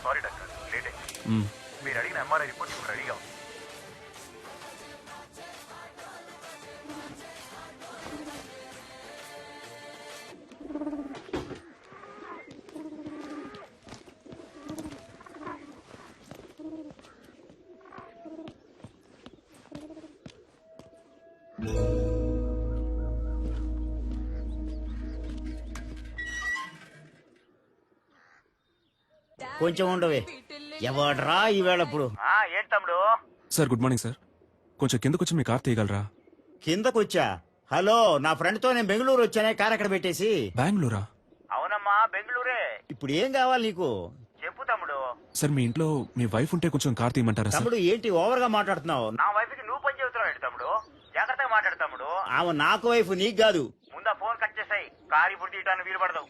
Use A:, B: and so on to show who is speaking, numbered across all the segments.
A: Sorry doctor, late అయింది. మీరు అడిగిన ఎంఆర్ఐ రిపోర్ట్ ఇప్పుడు రెడీగా ఉంది.
B: కొంచెం ఉండవే. ఎవడ్రా ఈవేళప్పుడు?
A: ఏంటి తమ్ముడు?
C: Sir good morning sir. కొంచెం కిందకొచ్చి మీ కార్ తీయగలరా?
B: కిందకొచ్చా? హలో, నా ఫ్రెండ్ తో నేను బెంగళూరు వచ్చానే, కార్ అక్కడ పెట్టేసి.
C: బెంగళూరా?
A: అవునమ్మా, బెంగళూరే.
B: ఇప్పుడు ఏం కావాలి నీకు?
A: చెప్పు తమ్ముడు.
C: సార్ మీ ఇంట్లో మీ వైఫ్ ఉంటే కొంచెం కార్ తీయమంటారా సార్?
B: తమ్ముడు ఏంటి ఓవర్ గా మాట్లాడుతున్నావు?
A: నా వైఫ్ కి నువ్వు పని చెబుతున్నావు తమ్ముడు. జాగ్రత్తగా మాట్లాడు తమ్ముడు.
B: ఆమె నాకు వైఫ్, నీకు కాదు.
A: ముందా ఫోన్ కట్ చేసాయి. కారు ఇప్పుడు తీయటానికి వీలు పడదు.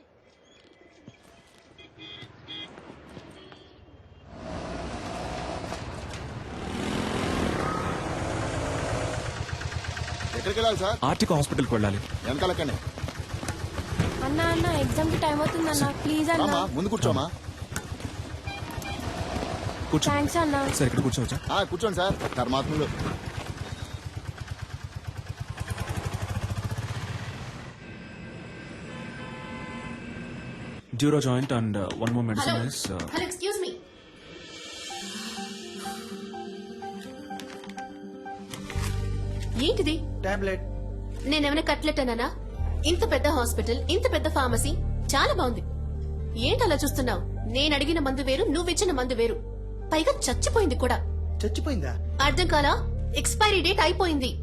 D: ఎక్కడికి వెళ్ళాలి సార్?
C: ఆర్టికో హాస్పిటల్కి వెళ్ళాలి.
D: వెనకాలక్కనే.
E: అన్నా అన్న ఎగ్జామ్ కి టైం అవుతుంది అన్న, ప్లీజ్ అన్న.
D: రామా, ముందు కూర్చోమా.
C: కూర్చో.
E: థ్యాంక్స్ అన్న.
C: సార్ ఇక్కడ కూర్చోవచ్చా?
D: కూర్చోండి సార్. ధర్మాత్ములు.
C: డ్యూరో joint and one more medicine is
F: hello excuse me. ఏంటిది?
B: టాబ్లెట్.
F: నేనేమైనా కట్లెట్ అన్నానా? ఇంత పెద్ద హాస్పిటల్, ఇంత పెద్ద ఫార్మసీ, చాలా బాగుంది. ఏంటి అలా చూస్తున్నావు? నేను అడిగిన మందు వేరు, నువ్విచ్చిన మందు వేరు. పైగా చచ్చిపోయింది కూడా.
B: చచ్చిపోయిందా?
F: అర్థం కాలా? ఎక్స్పైరీ డేట్ అయిపోయింది.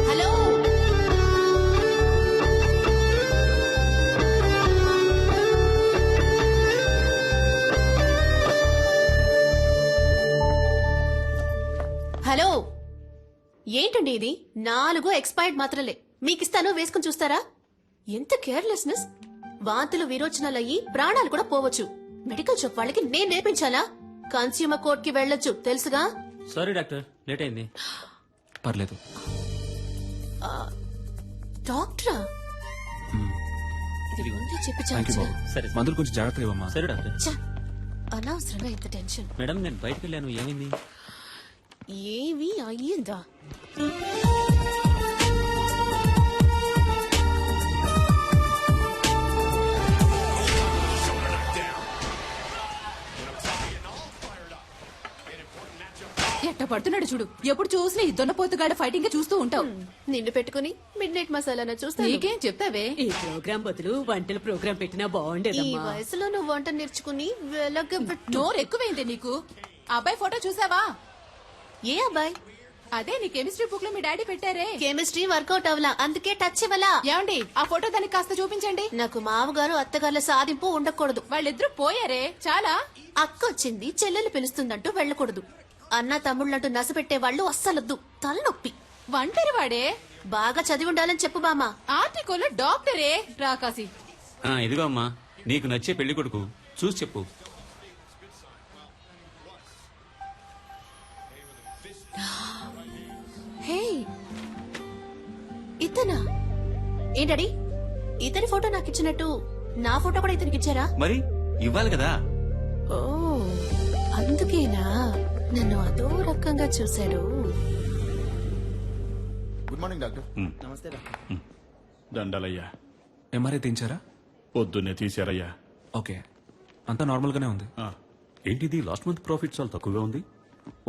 F: హలో, హలో, ఏంటండి ఇది? 4 ఎక్స్పైర్డ్ మాత్రలే మీకిస్తాను, వేసుకుని చూస్తారా? ఎంత కేర్లెస్నెస్! వాంతులు విరోచనాలయ్యి ప్రాణాలు కూడా పోవచ్చు. మెడికల్ షాప్ వాళ్ళకి నేను నేర్పించాలా? కన్స్యూమర్ కోర్ట్ కి వెళ్ళొచ్చు, తెలుసుగా?
G: సారీ డాక్టర్, లేట్ అయింది.
C: పర్లేదు.
F: డాక్టరా? ఇది ముందే చెప్పి
C: థ్యాంక్ యూ
F: చాలు.
C: బాబు.
G: సరే
C: మందులు కొంచెం జాగ్రత్తగా ఇవ్వమ్మా.
G: సరే డాక్టర్.
F: ఛ, అనవసరంగా ఇంత టెన్షన్.
G: మేడం నేను బయటకు వెళ్ళాను, ఏమైంది?
F: ఏవి అయ్యిందా?
H: ఎట్ట పడుతున్నాడు చూడు. ఎప్పుడు చూసినా ఈ దొన్నపోతుగాడ ఫైటింగ్ చూస్తూ ఉంటావు.
F: నిన్ను పెట్టుకుని మిడ్ నైట్ మసాలా చూస్తా.
H: నీకేం చెప్తావే?
I: ఈ ప్రోగ్రామ్ బదులు వంటల ప్రోగ్రామ్ పెట్టినా
F: ఈ
I: బాగుండేదమ్మా.
F: వయసులో నువ్వు వంట నేర్చుకుని వెలగబెట్టు.
H: నోరు ఎక్కువైంది నీకు. అబ్బాయి ఫోటో చూసావా?
F: ఏ అబ్బాయి?
H: అదే నీ కెమిస్ట్రీ బుక్ లో మీ డాడీ పెట్టారే.
F: కెమిస్ట్రీ వర్కౌట్ అవలా, అందుకే టచ్ ఇవ్వలా.
H: ఏమండి, ఆ ఫోటో దానికి కాస్త చూపించండి.
F: నాకు మామగారు అత్తగారుల సాధింపు ఉండకూడదు.
H: వాళ్ళిద్దరూ పోయారే, చాలా.
F: అక్క వచ్చింది, చెల్లెలు పిలుస్తుందంటూ వెళ్ళకూడదు. అన్న తమ్ముళ్ళంటూ నసపెట్టే వాళ్ళు అస్సలొద్దు, తలనొప్పి.
H: వంటరి వాడే.
F: బాగా చదివి ఉండాలని చెప్పు బామా.
H: ఆర్టికల్ డాక్టరే రాకాసి.
G: ఇదిగో అమ్మా, నీకు నచ్చే పెళ్లి కొడుకు చూసి చెప్పు.
F: హే, ఇతనా? ఏంటడి, ఇతని ఫోటో నాకు ఇచ్చినట్టు నా ఫోటో కూడా ఇతనికి ఇచ్చారా?
G: మరి ఇవ్వాలి కదా.
F: ఓ, అందుకేనా నన్ను అదో రకంగా చూశాడు.
D: Good morning doctor.
B: నమస్తే డాక్టర్.
J: దండలయ్యా.
C: ఎంఆర్ఐ తీయించారా?
J: పొద్దున్నే తీశారయ్యా.
C: ఓకే, అంతా నార్మల్ గానే ఉంది.
J: ఏంటిది లాస్ట్ మంత్ ప్రాఫిట్ చాలా తక్కువగా ఉంది.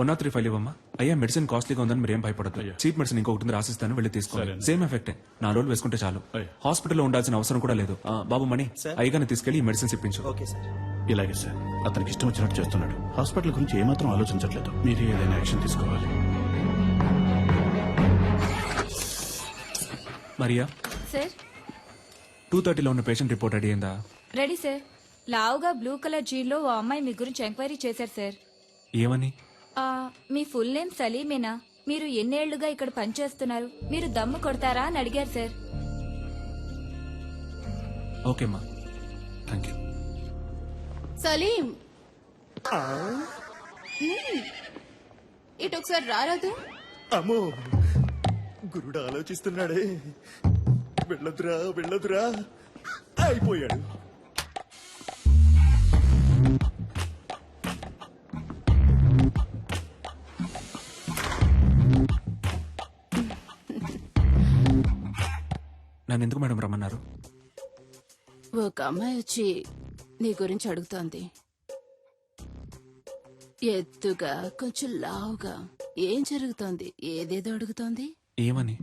C: 103 ఫైల్ ఇవ్వమ్మా. అయ్యా మెడిసిన్ కాస్ట్లీగా ఉందని మీరు ఏం భయపడదు.
J: అయ్యా.
C: చీప్ మెడిసిన్ ఇంకొకటి ఉంది, రాసిస్తాను, వెళ్ళి తీసుకోండి.
J: సరే.
C: సేమ్ ఎఫెక్టే, 4 రోజులు వేసుకుంటే చాలు.
J: అయ్యా.
C: హాస్పిటల్లో ఉండాల్సిన అవసరం కూడా లేదు. బాబు మణి, అయ్యగానే తీసుకెళ్లి ఈ మెడిసిన్స్ ఇప్పించు.
B: Okay sir.
J: ఇలాగే సార్, అతనికి ఇష్టం వచ్చినట్టు చేస్తున్నాడు. హాస్పిటల్ గురించి ఏమాత్రం ఆలోచించట్లేదు. మీరు ఏదైనా యాక్షన్ తీసుకోవాలి.
C: మరియా,
E: సార్
C: 2:30లో ఉన్న పేషెంట్ రిపోర్ట్ రెడీ అయిందా?
E: Ready sir. లావుగా బ్లూ కలర్ జీన్లో ఓ అమ్మాయి మీ గురించి ఎంక్వైరీ చేశారు సార్.
C: ఏమని?
E: మీ ఫుల్ నేమ్ సలీమేనా? మీరు ఎన్నేళ్లుగా ఇక్కడ పనిచేస్తున్నారు? మీరు దమ్ము కొడతారా అని అడిగారు సార్.
C: ఓకేమ్మా, థ్యాంక్ యూ.
F: సలీం,
H: ఇటు ఒకసారి రారాదు.
D: అమ్మో గురుడు ఆలోచిస్తున్నాడే. వెళ్ళదురా వెళ్ళదురా అయిపోయాడు.
C: నన్ను ఎందుకు మేడం రమ్మన్నారు?
H: ఒక అమ్మాయి వచ్చి నీ గురించి అడుగుతోంది. ఎత్తుగా కొంచెం లావుగా. ఏం జరుగుతోంది? ఏదేదో అడుగుతోంది.
C: ఏమని?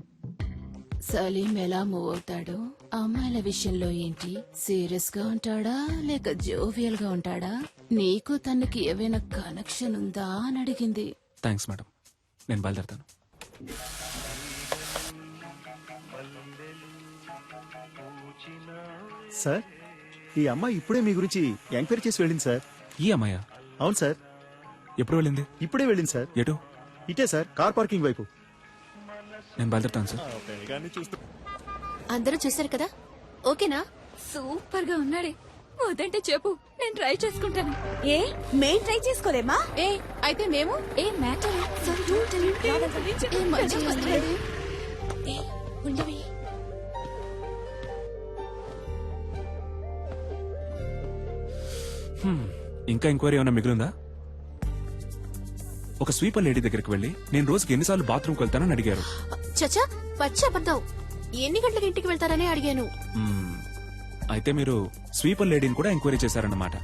H: సలీం ఎలా మూవ్ అవుతాడు, అమ్మాయిల విషయంలో ఏంటి, సీరియస్ గా ఉంటాడా లేక జోవియల్ గా ఉంటాడా, నీకు తనకి ఏవైనా కనెక్షన్ ఉందా అని అడిగింది.
C: థ్యాంక్స్ మేడం, నేను బయలుదేరుతాను.
K: సార్, ఈ అమ్మాయి ఇప్పుడే మీ గురించి ఎంక్వైరీ చేసి వెళ్ళింది సార్.
C: ఈ అమ్మాయ?
K: అవును సార్,
C: ఎప్పుడు వెళ్ళింది?
K: ఇప్పుడే వెళ్ళింది సార్.
C: ఎటు?
K: ఇటే సార్, కార్ పార్కింగ్ వైపు.
C: నేను బయలుదేరుతాను సార్.
F: అందరూ చూశారు కదా, ఓకేనా?
E: సూపర్ గా ఉన్నాడే. వద్దంటే చెప్పు, నేను ట్రై చేసుకుంటాను.
H: ఏ మేం ట్రై చేసుకోలేమా? ఏ అయితే మేము
E: ఏ మ్యాటర్ ఉండవి.
C: ఇంకా ఎంక్వైరీ ఏమైనా మిగిలిందా? ఒక స్వీపర్ లేడీ దగ్గరికి వెళ్ళి నేను రోజుకి ఎన్నిసార్లు బాత్రూమ్కి వెళ్తానని అడిగారు.
F: చచ్చా, పచ్చి అబద్ధం. ఎన్ని గంటలకు ఇంటికి వెళ్తారని అడిగాను.
C: అయితే మీరు స్వీపర్ లేడీని కూడా ఎంక్వైరీ చేశారన్నమాట.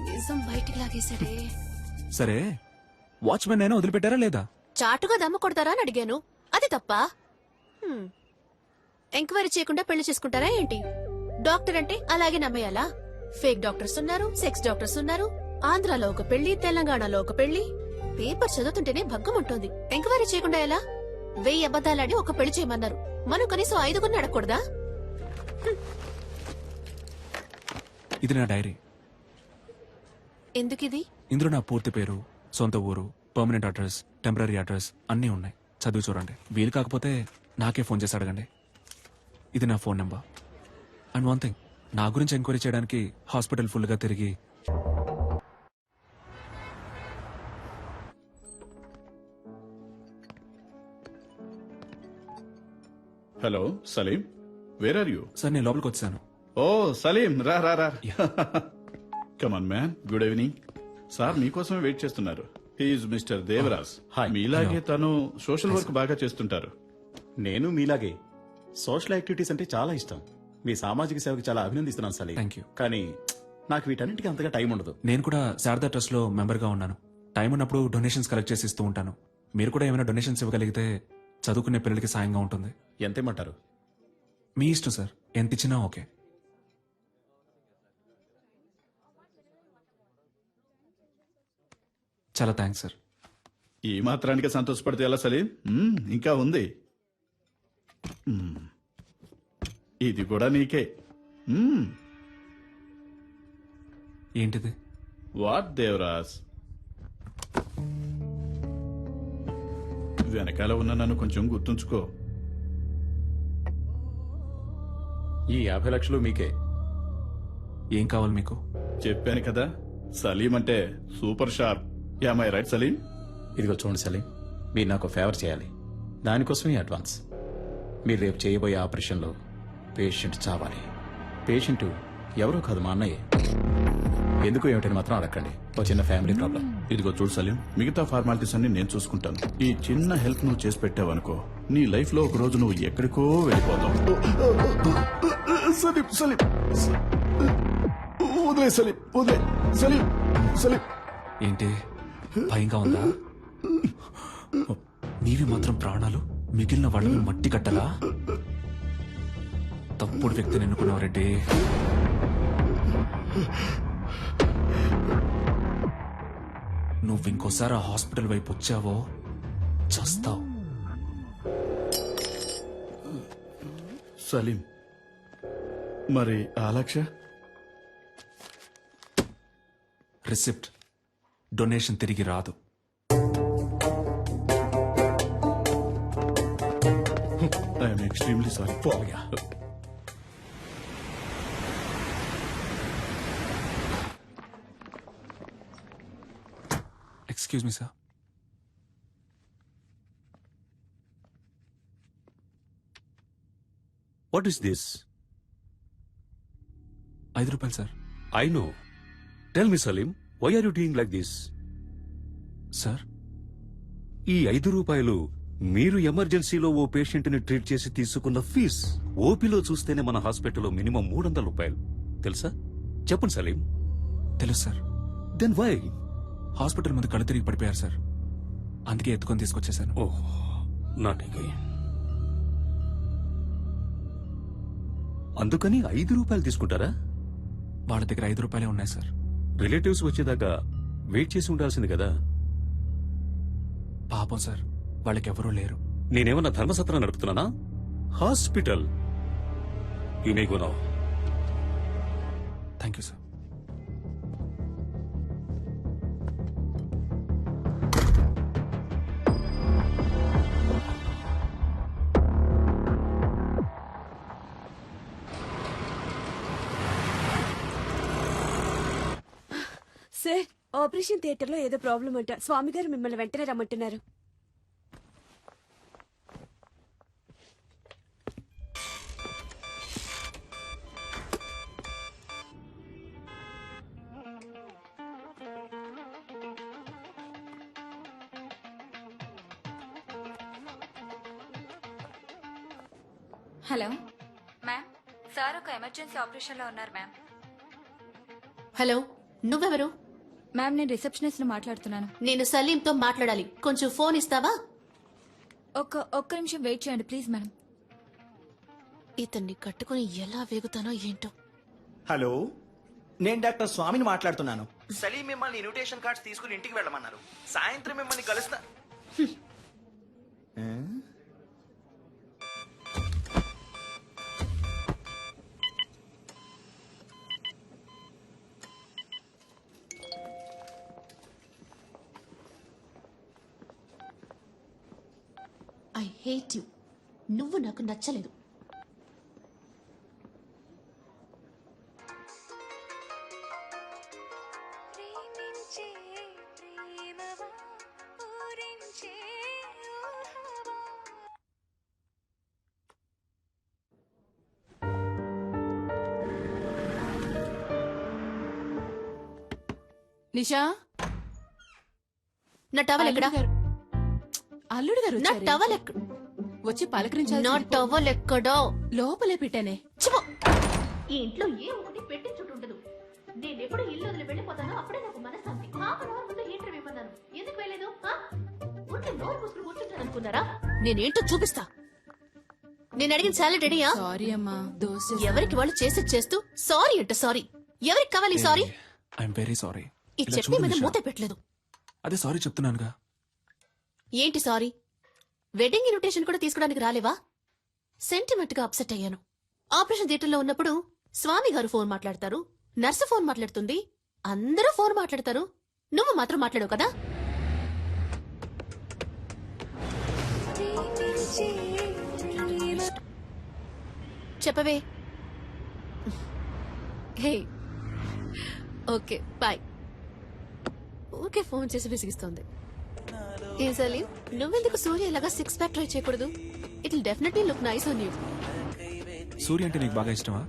F: నిజం బయటికి లాగేశాడే.
C: సరే, వాచ్మెన్ అయినా వదిలిపెట్టారా లేదా?
F: చాటుగా దమ్ము కొడతారా అని అడిగాను. అది తప్ప? ఎంక్వైరీ చేయకుండా పెళ్లి చేసుకుంటారా ఏంటి? డాక్టర్ అంటే అలాగే నమ్మేయాలా? ఫేక్ డాక్టర్స్ ఉన్నారు, సెక్స్ డాక్టర్స్ ఉన్నారు. ఆంధ్రాలో ఒక పెళ్లి, తెలంగాణలో ఒక పెళ్లి. పేపర్ చదువుతుంటేనే భగ్గం ఉంటుంది. ఎంక్వైరీ చేయకుండా ఎలా? 1000 అబద్దాలాడి ఒక పెళ్లి చేయమన్నారు. మనం కనీసం 5 అడగకూడదా?
C: ఇది నా డైరీ.
F: ఎందుకిది?
C: ఇందులో నా పూర్తి పేరు, సొంత ఊరు, పర్మనెంట్ అడ్రస్, టెంపరీ అడ్రస్ అన్నీ ఉన్నాయి. చదివి చూడండి. వీలు కాకపోతే నాకే ఫోన్ చేసి అడగండి. ఇది నా phone number. And one thing, నా గురించి ఎంక్వైరీ చేయడానికి హాస్పిటల్ ఫుల్ గా తిరిగి
J: hello Salim, where are you?
C: Sir నేను లోపలికి వచ్చాను.
J: ఓ సలీం, రా రా రా. Come on man, good evening. Sir మీకోసమే వెయిట్ చేస్తున్నారు. He's mister Devaraj. మీలాగే తను సోషల్ వర్క్ బాగా చేస్తుంటారు.
K: నేను మీలాగే సోషల్ యాక్టివిటీస్ అంటే చాలా ఇష్టం. మీ సామాజిక సేవకు చాలా అభినందిస్తున్నాను సలీం.
C: Thank you.
K: కానీ నాకు వీటన్నిటికీ అంతగా టైం ఉండదు.
C: నేను కూడా శారదా ట్రస్ట్ లో మెంబర్ గా ఉన్నాను. టైం ఉన్నప్పుడు డొనేషన్స్ కలెక్ట్ చేసి ఇస్తూ ఉంటాను. మీరు కూడా ఏమైనా డొనేషన్స్ ఇవ్వగలిగితే చదువుకునే పిల్లలకి సాయంగా ఉంటుంది.
K: ఎంతేమంటారు?
C: మీ ఇష్టం సార్, ఎంత ఇచ్చినా ఓకే. చాలా థ్యాంక్స్ సార్.
J: ఈ మాత్రానికి సంతోషపడితే ఎలా సలీం? ఇంకా ఉంది. ఇది కూడా నీకే.
C: ఏంటిది?
J: వాట్ దేవరాజ్? వెనకాల ఉన్న నన్ను కొంచెం గుర్తుంచుకో.
K: ఈ 50 లక్షలు మీకే.
C: ఏం కావాలి మీకు?
J: చెప్పాను కదా, సలీం అంటే super sharp. Am I right Salim?
K: ఇదిగో చూడండి సలీం, మీరు నాకు ఫేవర్ చేయాలి. దానికోసమే అడ్వాన్స్. మీరు రేపు చేయబోయే ఆపరేషన్లో పేషెంట్ చావాలి. పేషెంట్ ఎవరో కాదు, మా అన్నయ్య. ఎందుకు ఏమిటని మాత్రం అడగండి. ఒక చిన్న ఫ్యామిలీ ప్రాబ్లం.
J: ఇదిగో చూడు సలీం, మిగతా ఫార్మాలిటీస్ అన్ని నేను చూసుకుంటాను. ఈ చిన్న హెల్ప్ నువ్వు చేసి పెట్టావనుకో, నీ లైఫ్ లో ఒక రోజు నువ్వు ఎక్కడికో వెళ్ళిపోతావు. సలీం సలీం, వదిలే సలీం, వదిలే సలీం. సలీం
C: ఏంటి భయంగా ఉందా? నీవి మాత్రం ప్రాణాలు, మిగిలిన వాళ్ళని మట్టి కట్టలా? తప్పుడు వ్యక్తిని ఎన్నుకున్నావు రెడ్డి. నువ్వు ఇంకోసారి ఆ హాస్పిటల్ వైపు వచ్చావో చస్తావు.
J: సలీం, మరి ఆ లక్ష?
C: రిసిప్ట్, డొనేషన్ తిరిగి రాదు.
J: I'm extremely sorry.
C: Excuse me sir.
G: What is this?
C: 5 రూపాయలు sir.
G: I know. Tell me Salim, why are you doing like this?
C: Sir
G: ఈ 5 రూపాయలు మీరు ఎమర్జెన్సీలో ఓ పేషెంట్ ని ట్రీట్ చేసి తీసుకున్న ఫీజ్. ఓపీలో చూస్తేనే మన హాస్పిటల్లో మినిమం 300 రూపాయలు. తెలుసా? చెప్పండి సలీం.
C: తెలుసు సార్.
G: Then why?
C: హాస్పిటల్ ముందు కళ్ళు తిరిగి పడిపోయారు సార్. అందుకే ఎత్తుకొని తీసుకొచ్చేసాను.
G: ఓహ్, నాట్ అగైన్. అందుకని 5 రూపాయలు తీసుకుంటారా?
C: వాళ్ళ దగ్గర 5 రూపాయలే ఉన్నాయి సార్.
G: రిలేటివ్స్ వచ్చేదాకా వెయిట్ చేసి ఉండాల్సింది కదా.
C: పాపం సార్, వాళ్ళకెవరూ లేరు.
G: నేనేమన్నా ధర్మసత్రం నడుపుతున్నానా? Hospital. You may go now.
C: Thank you sir.
I: Sir, operation theatre లో ఏదో ప్రాబ్లం అంట. స్వామి గారు మిమ్మల్ని వెంటనే రమ్మంటున్నారు.
E: హలో మ్యామ్, సార్ ఒక ఎమర్జెన్సీ ఆపరేషన్లో ఉన్నారు మ్యామ్.
F: హలో, నువ్వెవరు?
E: మ్యామ్, నేను రిసెప్షనిస్ట్ మాట్లాడుతున్నాను.
F: నేను సలీంతో మాట్లాడాలి. కొంచెం ఫోన్ ఇస్తావా?
E: ఒక్క నిమిషం వెయిట్ చేయండి ప్లీజ్ మేడం.
F: ఇతన్ని కట్టుకుని ఎలా వేగుతానో ఏంటో.
D: హలో, నేను డాక్టర్ స్వామిని మాట్లాడుతున్నాను. సలీం మిమ్మల్ని ఇన్విటేషన్ కార్డ్స్ తీసుకుని ఇంటికి వెళ్ళమన్నారు. సాయంత్రం మిమ్మల్ని కలుస్తా.
F: I hate you. నువ్వు నాకు నచ్చలేదు.
H: నిషా,
F: నా టవల్ ఎక్కడా?
H: అల్లుడు గారు
F: నా
H: వచ్చారే.
F: టవల్ ఎక్కడ?
H: వచ్చి పలకరించాలి.
F: నా టవల్ ఎక్కడో?
H: లోపలే పెట్టానే.
F: చిపో. ఈ ఇంట్లో ఏ ఒకటి పెట్టి చుట్టూ ఉండదు. నేను ఎప్పుడు ఇల్లు వదిలి వెళ్ళిపోతానో అప్పుడే నాకు మనశ్శాంతి. హాఫ్ అన్ అవర్ ముందు హీటర్ వేయమన్నాను. ఎందుకు వెళ్ళలేదు? ఉంటే నోరు పుసుకుని కూర్చుంటాను అనుకున్నారా? నేనేంటో చూపిస్తా. నేను అడిగిన సాలరీ రెడీయా?
H: సారీ అమ్మా, దోశ.
F: ఎవరికి వాళ్ళు చేసి చేస్తూ సారీ అంటే సారీ. ఎవరికి కావాలి సారీ?
C: I'm very sorry.
F: ఈ చట్నీ మీద మూత పెట్టలేదు.
C: అదే సారీ చెప్తున్నానుగా.
F: ఏంటి సారీ? వెడ్డింగ్ ఇన్విటేషన్ కూడా తీసుకోవడానికి రాలేవా? సెంటిమెంట్ గా అప్సెట్ అయ్యాను. ఆపరేషన్ థియేటర్ లో ఉన్నప్పుడు స్వామి గారు ఫోన్ మాట్లాడతారు, నర్సు ఫోన్ మాట్లాడుతుంది, అందరూ ఫోన్ మాట్లాడతారు. నువ్వు మాత్రం మాట్లాడవు కదా? చెప్పవే. Hey, okay bye. Okay, phone చేసి విసిగిస్తోంది. ఏ సలీం, నువ్వెందుకు సూర్య ఇలాగా 6 ప్యాక్ ట్రై చేయకూడదు? It will definitely look nice on you.
C: Surya అంటే నీకు బాగా ఇష్టమా?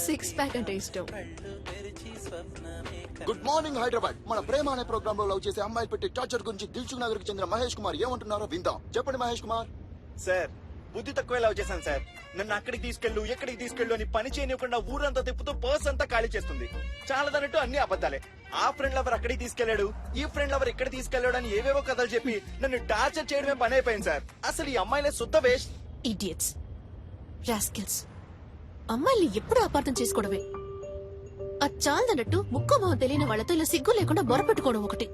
F: 6 ప్యాక్ అంటే ఇష్టం.
L: Good morning Hyderabad. మన ప్రేమ అనే ప్రోగ్రామ్ లో లవ్ చేసే అమ్మాయిలు పెట్టి టార్చర్ గురించి దిల్సుఖ్ నగర్ కి చెందిన మహేష్ కుమార్ ఏమంటున్నారో విందాం. చెప్పండి మహేష్ కుమార్.
D: సార్, బుద్ధి తక్కువ లవ్ చేశాను సార్. నన్ను అక్కడికి తీసుకెళ్ళు, ఎక్కడికి తీసుకెళ్ళు అని పని చేయనివ్వకుండా ఊరంతా తిప్పుతూ పర్స్ అంతా ఖాళీ చేస్తుంది. చాలదన్నట్టు అన్ని అబద్ధాలే. ఆ ఫ్రెండ్ లవర్ అక్కడికి తీసుకెళ్లాడు, ఈ ఫ్రెండ్ లవర్ ఇక్కడ తీసుకెళ్లాడు అని ఏవేవో కథలు చెప్పి నన్ను టార్చర్ చేయడమే పని అయిపోయింది సార్. అసలు ఈ అమ్మాయిలే శుద్ధ వేస్ట్.
F: Idiots, rascals. అమ్మాయిల్ని ఎప్పుడు అపార్థం చేసుకోవడమే. అది చాలదన్నట్టు ముక్కు మొహం తెలియని వాళ్ళతో ఇలా సిగ్గు లేకుండా మొరపెట్టుకోవడం ఒకటి.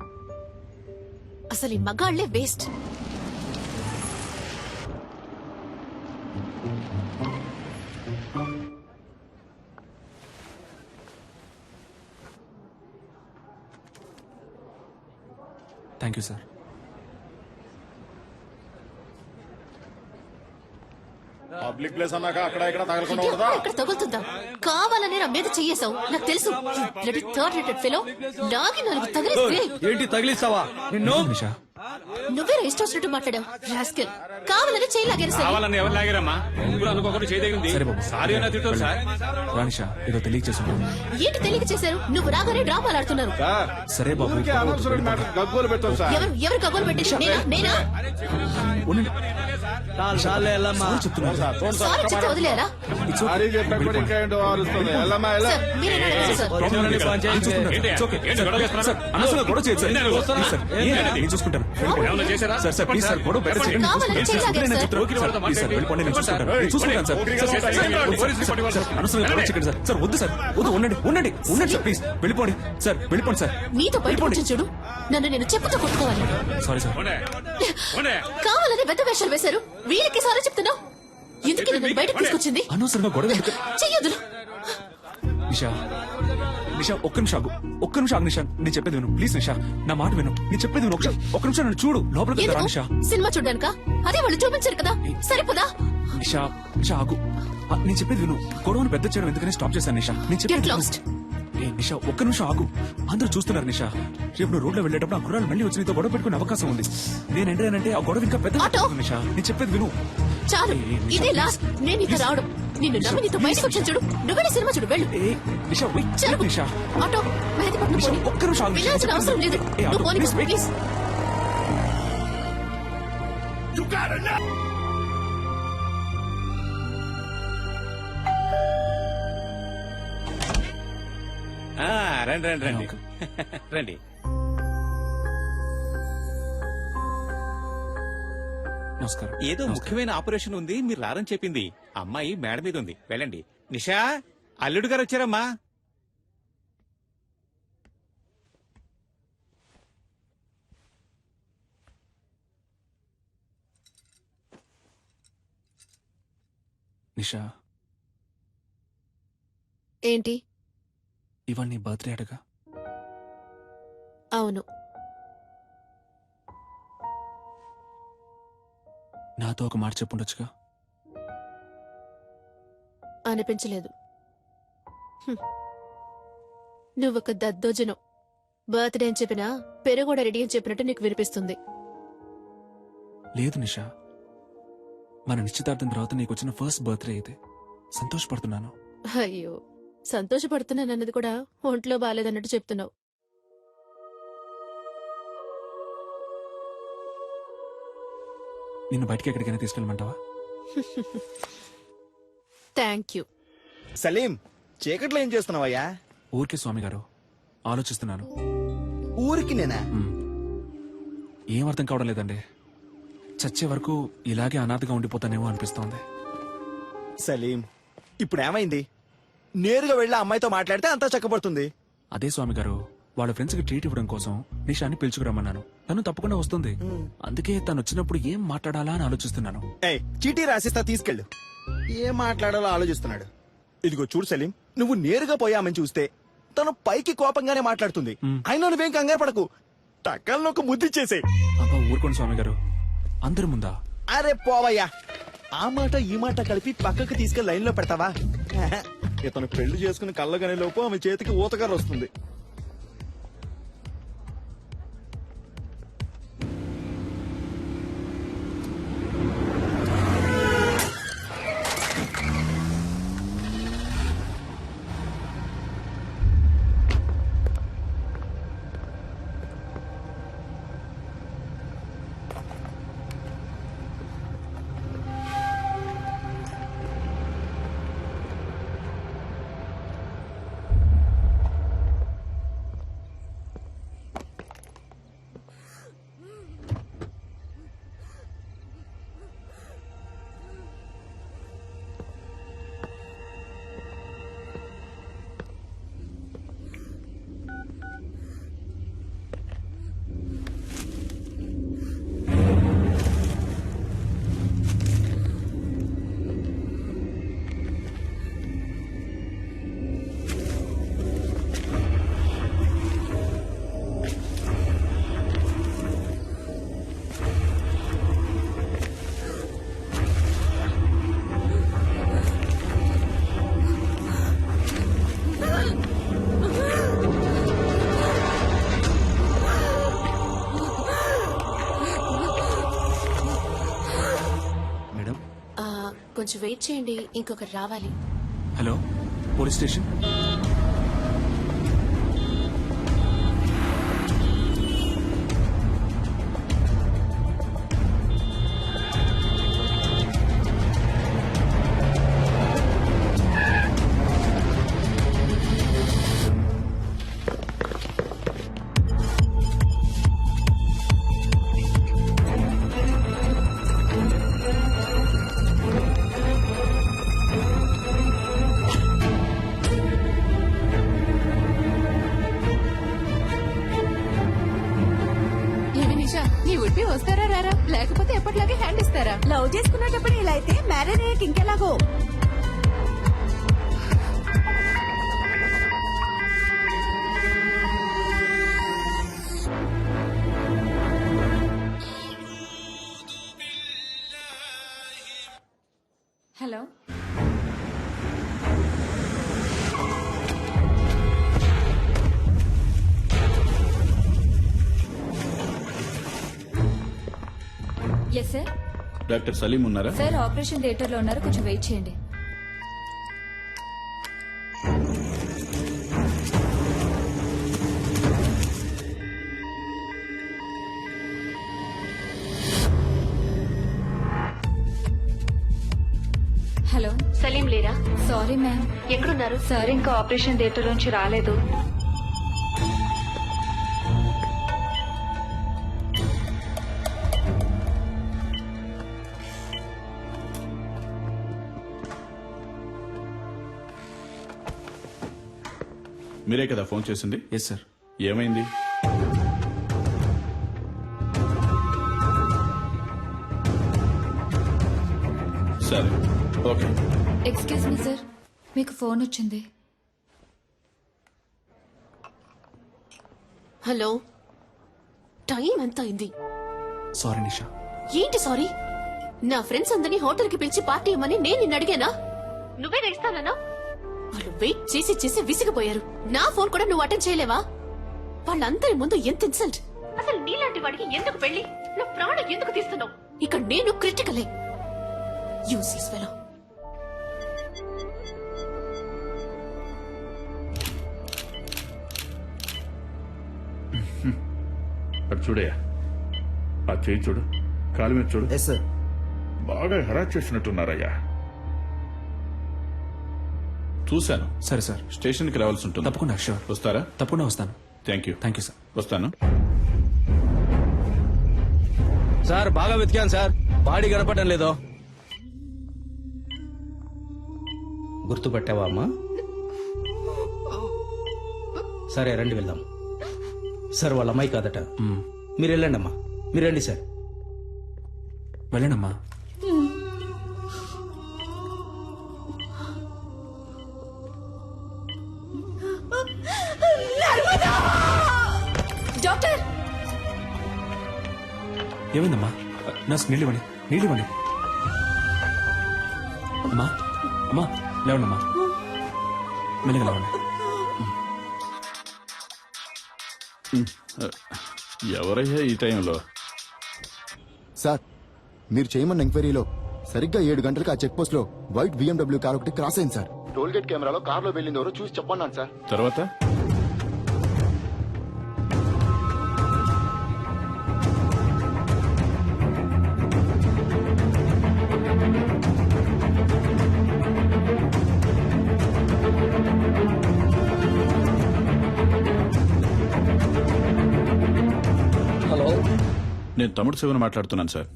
F: అసలు ఈ మగాళ్లే waste.
C: Thank you sir.
J: Public place అన్నాక అక్కడ ఇక్కడ తగలకుండా
F: ఇది
J: ఉండదా?
F: ఇక్కడ తగులుతుందా? కావాలనే నా మీద చెయ్యేశావు, నాకు తెలుసు. థర్డ్ రేటెడ్ ఫెలో నాకి 4 తగిలిస్తే
D: ఏంటి తగిలిస్తావా నిన్ను?
C: నిషా
F: నువ్వే ఇష్టం వచ్చినట్టు మాట్లాడావు. రాస్కెల్, కావాలని చేయి లాగారు సరే.
G: కావాలని ఎవరు లాగారమ్మా? ముగ్గురు అనుకోకుండా చేయదగింది.
C: సరే బాబు.
G: సారీ అన్న తిట్టారు సార్.
C: రా నిషా, ఏదో తెలియచేస్తున్నాను.
F: ఏంటి తెలియక చేశారు? నువ్వు రాగానే డ్రామాలు ఆడుతున్నారు.
C: సరే బాబు,
J: ఊరికే అనవసరమైన మ్యాటర్ గగ్గోలు పెట్టాం సార్.
F: ఎవరు కబోలు పెట్టేసి నేనా?
C: ఉండండి.
D: చాలే వెళ్ళమ్మా.
C: సారీ చెప్తున్నాను.
F: సారీ చెప్తే వదిలేరా?
J: సారీ చెప్పినప్పుడు ఇంకా ఏంటో ఆరుస్తుంది. వెళ్ళమ్మా వెళ్ళ.
F: సార్ మీరేనా వెళ్ళండి సార్.
C: నేను చూసుకుంటాను.
G: ఏంటి?
C: It's okay.
G: ఏంటి
C: సార్,
G: గొడవ చేస్తున్నారు?
C: సార్, అనవసరంగా గొడవ చేయొద్దు సార్.
G: ఏంటి అడుగుతున్నా?
C: ప్లీజ్ సార్, నేను చూసుకుంటాను.
G: ఏమన్నా చేశారా?
C: సార్ సార్ ప్లీజ్ సార్, గొడవ బయట చేయండి.
F: కావాలని
C: నేను
F: చేయలాగారు
C: చూసుకుంటాను.
F: సార్.
C: ప్లీజ్ సార్, వెళ్ళిపోండి, నేను చూసుకుంటాను. నేను చూసుకుంటాను sir.
G: Okay,
C: sir,
G: okay,
C: sir,
G: okay,
C: sir,
G: పోలీసులు
C: సార్, అనవసరంగా గొడవ చేయకండి సార్. సార్ వద్దు సార్, వద్దు, ఉండండి ఉండండి ఉండండి సార్, ప్లీజ్ వెళ్ళిపోండి సార్, వెళ్ళిపోండి సార్.
F: నీతో బయట కూర్చొని చూడు, నన్ను నేను చెప్పుతో కొట్టుకోవాలి.
C: Sorry sir.
F: కావాలని పెద్ద వేషాలు వేశారు, వీళ్ళకి సారీ చెప్తున్నావు. ఎందుకు నన్ను బయటకు తీసుకొచ్చింది?
C: అనవసరంగా గొడవ ఎందుకు?
F: చెయ్యొద్దు.
C: నిషా నిషా, ఒక్క నిమిషం ఆగు, ఒక్క నిమిషం ఆగు నిషా, నేను చెప్పేది విను ప్లీజ్. నిషా నా మాట విను, నేను చెప్పేది విను. ఒక్క నిమిషం నన్ను చూడు, లోపలికి వెళ్తారా
F: ఎందుకు?
C: నిషా?
F: సినిమా చూడ్డానికా? అదే వాళ్ళు చూపించారు కదా, సరిపోదా?
C: నిషా నిషా ఆగు, నేను చెప్పేది విను. గొడవను పెద్ద చేయడం ఎందుకని స్టాప్ చేశాను నిషా, నేను చెప్పేది
F: Get
C: విను.
F: lost.
C: ఏ నిషా, ఒక్క నిమిషం ఆగు, అందరూ చూస్తున్నారు నిషా. రేపు నువ్వు రోడ్లో వెళ్ళేటప్పుడు ఆ కుర్రాలు మళ్ళీ వచ్చి నీతో గొడవ పెట్టుకునే అవకాశం ఉంది. నేను ఎంటానంటే ఆ గొడవ ఇంకా పెద్ద
F: ఆటో.
C: నిషా, నేను చెప్పేది విను.
F: చాలు, ఇదే లాస్ట్. నేను నీతో రావడం, నిన్ను నమ్మి నీతో బయటకు వచ్చాను చూడు. నువ్వే సినిమా చూడు, వెళ్ళు.
C: ఏ నిషా, wait,
F: చాలు.
C: నిషా
F: ఆటో మెహదీపట్నం
C: నిషా,
F: పోనీ.
C: ఒక్క నిమిషం ఆగు నిషా,
F: వెళ్ళాల్సిన
C: నేను
F: అవసరం లేదు.
C: చెప్పేది- ఏ, ఆటో,
F: నువ్వు పోనీ,
C: please, wait.
F: ప్లీజ్.
G: రండి రండి రండి రండి.
C: నమస్కారం.
G: ఏదో ముఖ్యమైన ఆపరేషన్ ఉంది, మీరు రారని చెప్పింది. అమ్మాయి మేడ మీద ఉంది, వెళ్ళండి. నిషా, అల్లుడు గారు వచ్చారమ్మా.
C: నిషా,
F: ఏంటి?
C: ఇవాళ నీ బర్త్డే అడగా?
F: అవును.
C: నాతో ఒక మాట చెప్పుండొచ్చుగా.
F: అనిపించలేదు. నువ్వొక దద్దోజనం. బర్త్డే అని చెప్పినా పెరుగోడ రెడీ అని చెప్పినట్టు నీకు వినిపిస్తుంది.
C: లేదు నిషా, మన నిశ్చితార్థం తర్వాత నీకు వచ్చిన ఫస్ట్ బర్త్డే అయితే సంతోషపడుతున్నాను.
F: అయ్యో, సంతోషపడుతున్నానన్నది కూడా ఒంట్లో బాలేదన్నట్టు చెప్తున్నావు.
C: నిన్ను బయటికి ఎక్కడికైనా తీసుకెళ్ళమంటావా?
F: Thank you.
D: సలీం, చీకట్లో ఏం చేస్తున్నావయ్యా?
C: ఊరికే స్వామి గారు, ఆలోచిస్తున్నాను.
D: ఊరికి నేనా?
C: ఏం అర్థం కావడం లేదండి. చచ్చే వరకు ఇలాగే అనాథగా ఉండిపోతానేమో అనిపిస్తోంది.
D: సలీం, ఇప్పుడు ఏమైంది? నేరుగా వెళ్ళి ఆ అమ్మాయితో మాట్లాడితే అంతా చక్కబడుతుంది.
C: అదే స్వామి గారు, వాళ్ళ ఫ్రెండ్స్ కి ట్రీట్ ఇవ్వడం కోసం నిషాని పిలుచుకురమ్మన్నాను. తను తప్పకుండా వస్తుంది. అందుకే తను వచ్చినప్పుడు ఏం మాట్లాడాలా అని ఆలోచిస్తున్నాను.
D: ఏయ్, చీటీ రాసిస్తా, తీసుకెళ్ళు. ఏం మాట్లాడాలో ఆలోచిస్తున్నాడు. ఇదిగో చూడు సలీం, నువ్వు నేరుగా పోయామని చూస్తే తను పైకి కోపంగానే మాట్లాడుతుంది. అయినా నువ్వేం కంగారు పడకు, టక్కల్లో ఒక ముద్దిచ్చేసే.
C: అబ్బా ఊరుకోండి స్వామి గారు, అందరి ముందా?
D: అరే పోవయ్యా, ఆ మాట ఈ మాట కలిపి పక్కకు తీసుకెళ్లి లైన్ లో పెడతావా? ఇతను పెళ్లి చేసుకుని కళ్ళగనే లోపు ఆమె చేతికి ఊతకర్ర వస్తుంది.
F: కొంచెం వెయిట్ చేయండి, ఇంకొకరు రావాలి.
C: Hello police station.
H: ఏమి నిషా, నీ ఉడ్పి వస్తారా రారా, లేకపోతే ఎప్పటిలాగే హ్యాండ్ ఇస్తారా?
I: లవ్ చేసుకునేటప్పుడు ఇలా అయితే మ్యారేజ్ అయ్యాక ఇంకెలాగో.
E: Hello yes sir.
J: Doctor Salim ఉన్నారా?
E: సార్ ఆపరేషన్ థియేటర్ లో ఉన్నారు, కొంచెం వెయిట్ చేయండి. హలో
F: సలీం లేరా?
E: Sorry ma'am.
F: ఎక్కడున్నారు?
E: సార్ ఇంకా ఆపరేషన్ థియేటర్ నుంచి రాలేదు.
J: మీరే కదా ఫోన్ చేసింది?
C: Yes sir.
J: ఏమైంది? సరే, ఓకే.
E: ఎక్స్క్యూజ్ మీ సార్, మీకు ఫోన్ వచ్చింది.
F: హలో, టైం ఎంత అయింది?
C: సారీ నిషా.
F: ఏంటి సారీ? నా ఫ్రెండ్స్ అందరినీ హోటల్ కి పిలిచి పార్టీ ఇవ్వమని నేను నిన్ను అడిగానా? నువ్వే ఇస్తానన్నా? వాళ్ళు వెయిట్ చేసి చేసి విసిగిపోయారు. నా ఫోన్ కూడా నువ్వు అటెండ్ చేయలేవా? వాళ్ళందరి ముందు ఎంత ఇన్సల్ట్! అసలు నీలాంటి వాడికి ఎందుకు పెళ్లి? నా ప్రాణం ఎందుకు తీస్తున్నావు? ఇక్కడ నేను క్రిటికలే. Useless fellow.
J: అటు చూడయా, ఆ చేయి చూడు, కాలు మీద చూడు.
B: Yes sir.
J: బాగా హెరాస్ చేసినట్టున్నారయ్యా. చూశాను.
C: సరే సార్.
J: స్టేషన్కి రావాల్సి ఉంటుంది.
C: తప్పకుండా. షూర్.
J: వస్తారా?
C: తప్పకుండా వస్తాను.
J: Thank you.
C: Thank you sir.
J: వస్తాను.
D: సార్ బాగా వెతికాను సార్, బాడీ కనపడడం లేదో.
M: గుర్తుపట్టావా అమ్మా? సరే రండి వెళ్దాం. సార్ వాళ్ళ అమ్మాయి కాదట. మీరు వెళ్ళండి అమ్మా, మీరు రండి సార్.
C: వెళ్ళండమ్మా.
E: డాక్టర్,
C: ఏమైందమ్మా? నర్స్ నీళ్ళు ఇవ్వండి, నీళ్ళు ఇవ్వండి. అమ్మా, అమ్మా లేవండమ్మా, మెల్లగా లేవండి.
J: ఎవరయ్యా ఈ టైంలో?
L: సార్, మీరు చేయమన్న ఎంక్వైరీలో సరిగ్గా 7 గంటలకు ఆ చెక్ పోస్ట్ లో వైట్ BMW కార్ ఒకటి క్రాస్ అయింది సార్. టోల్ గేట్ కెమెరాలో కార్లో వెళ్ళింది ఎవరో చూసి చెప్పన్నాను సార్.
J: తర్వాత
M: హలో,
J: నేను తమ్ముడు శివన్ మాట్లాడుతున్నాను సార్.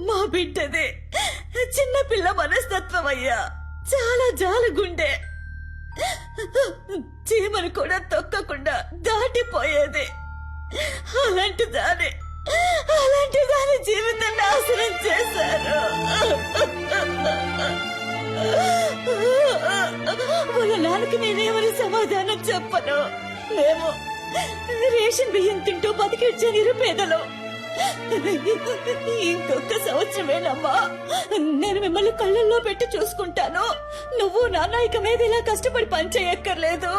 I: మా బిడ్డదే చిన్న పిల్ల మనస్తత్వం అయ్యా, చాలా జాలగుండే. చీమను కూడా తొక్కకుండా దాటిపోయేది. అలాంటి దాని జీవితం నాశనం చేశారు. వాళ్ళ నాన్నకి నేనేమని సమాధానం చెప్పను. మేము రేషన్ బియ్యం తింటూ బతికిచ్చే నిరుపేదలు. ఇంకొక సంవత్సరమేనమ్మా, నేను మిమ్మల్ని కళ్ళల్లో పెట్టి చూసుకుంటాను. నువ్వు నాన్న ఇక మీద ఇలా కష్టపడి పని చేయక్కర్లేదు,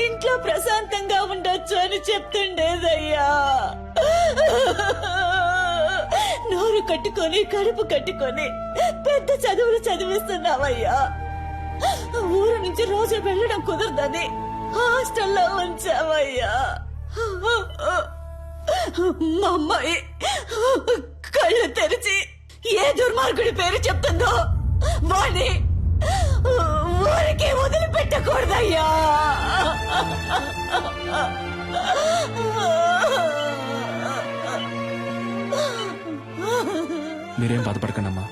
I: ఇంట్లో ప్రశాంతంగా ఉండొచ్చు అని చెప్తుండేదయ్యా. నోరు కట్టుకొని కడుపు కట్టుకొని పెద్ద చదువులు చదివిస్తున్నావయ్యా. ఊరు నుంచి రోజు వెళ్ళడం కుదరదని హాస్టల్లో ఉంచావయ్యా. మా అమ్మాయి కళ్ళు తెరిచి ఏ దుర్మార్గుడి పేరు చెప్తుందో వాణ్ణి ఊరికి వదిలిపెట్టకూడదయ్యా.
C: మీరేం బాధపడకండి అమ్మా,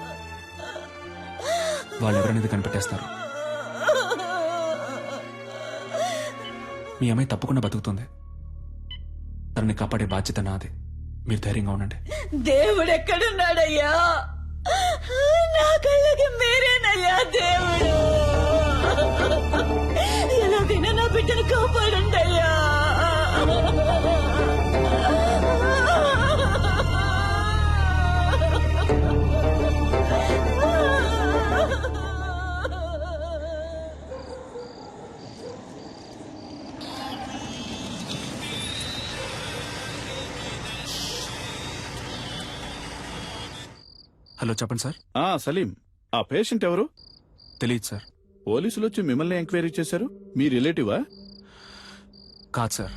C: వాళ్ళు ఎవరనేది కనిపెట్టేస్తారు. మీ అమ్మాయి తప్పకుండా బతుకుతుంది. తనని కాపాడే బాధ్యత నాది. మీరు ధైర్యంగా ఉండండి.
I: దేవుడు ఎక్కడున్నాడయ్యా? నా కళ్ళకి మీరేనయ్యా దేవుడు. ఎలాగైనా నా బిడ్డను కాపాడండయ్యా.
C: హలో, చెప్పండి సార్.
J: సలీం, ఆ పేషెంట్ ఎవరు?
C: తెలియదు సార్.
J: పోలీసులు వచ్చి మిమ్మల్ని ఎంక్వైరీ చేశారు. మీ రిలేటివా?
C: కాదు సార్.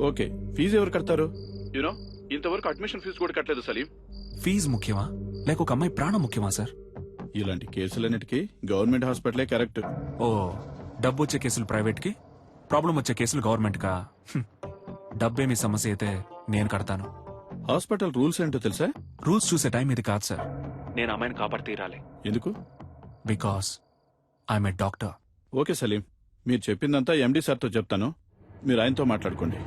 J: ఓకే, ఫీజు ఎవరు కడతారు? యూనో, ఇంతవరకు అడ్మిషన్ ఫీజు కూడా కట్టలేదు సలీం.
C: ఫీజు ముఖ్యమా లేక ఒక అమ్మాయి ప్రాణం ముఖ్యమా సార్?
J: ఇలాంటి కేసులన్నిటికీ గవర్నమెంట్ హాస్పిటలే కరెక్ట్.
C: ఓ, డబ్బు వచ్చే కేసులు ప్రైవేట్ కి, ప్రాబ్లం వచ్చే కేసులు గవర్నమెంట్ కా? డబ్బేమి సమస్య అయితే నేను కడతాను.
J: హాస్పిటల్ రూల్స్ ఏంటో తెలుసా?
C: రూల్స్ చూసే టైం ఇది కాదు సార్. నేను అమ్మాయిని కాపాడి తీరాలి.
J: ఎందుకు?
C: Because I'm a doctor.
J: Okay Salim, మీరు చెప్పిందంతా ఎండి సార్తో చెప్తాను. మీరు ఆయనతో మాట్లాడుకోండి.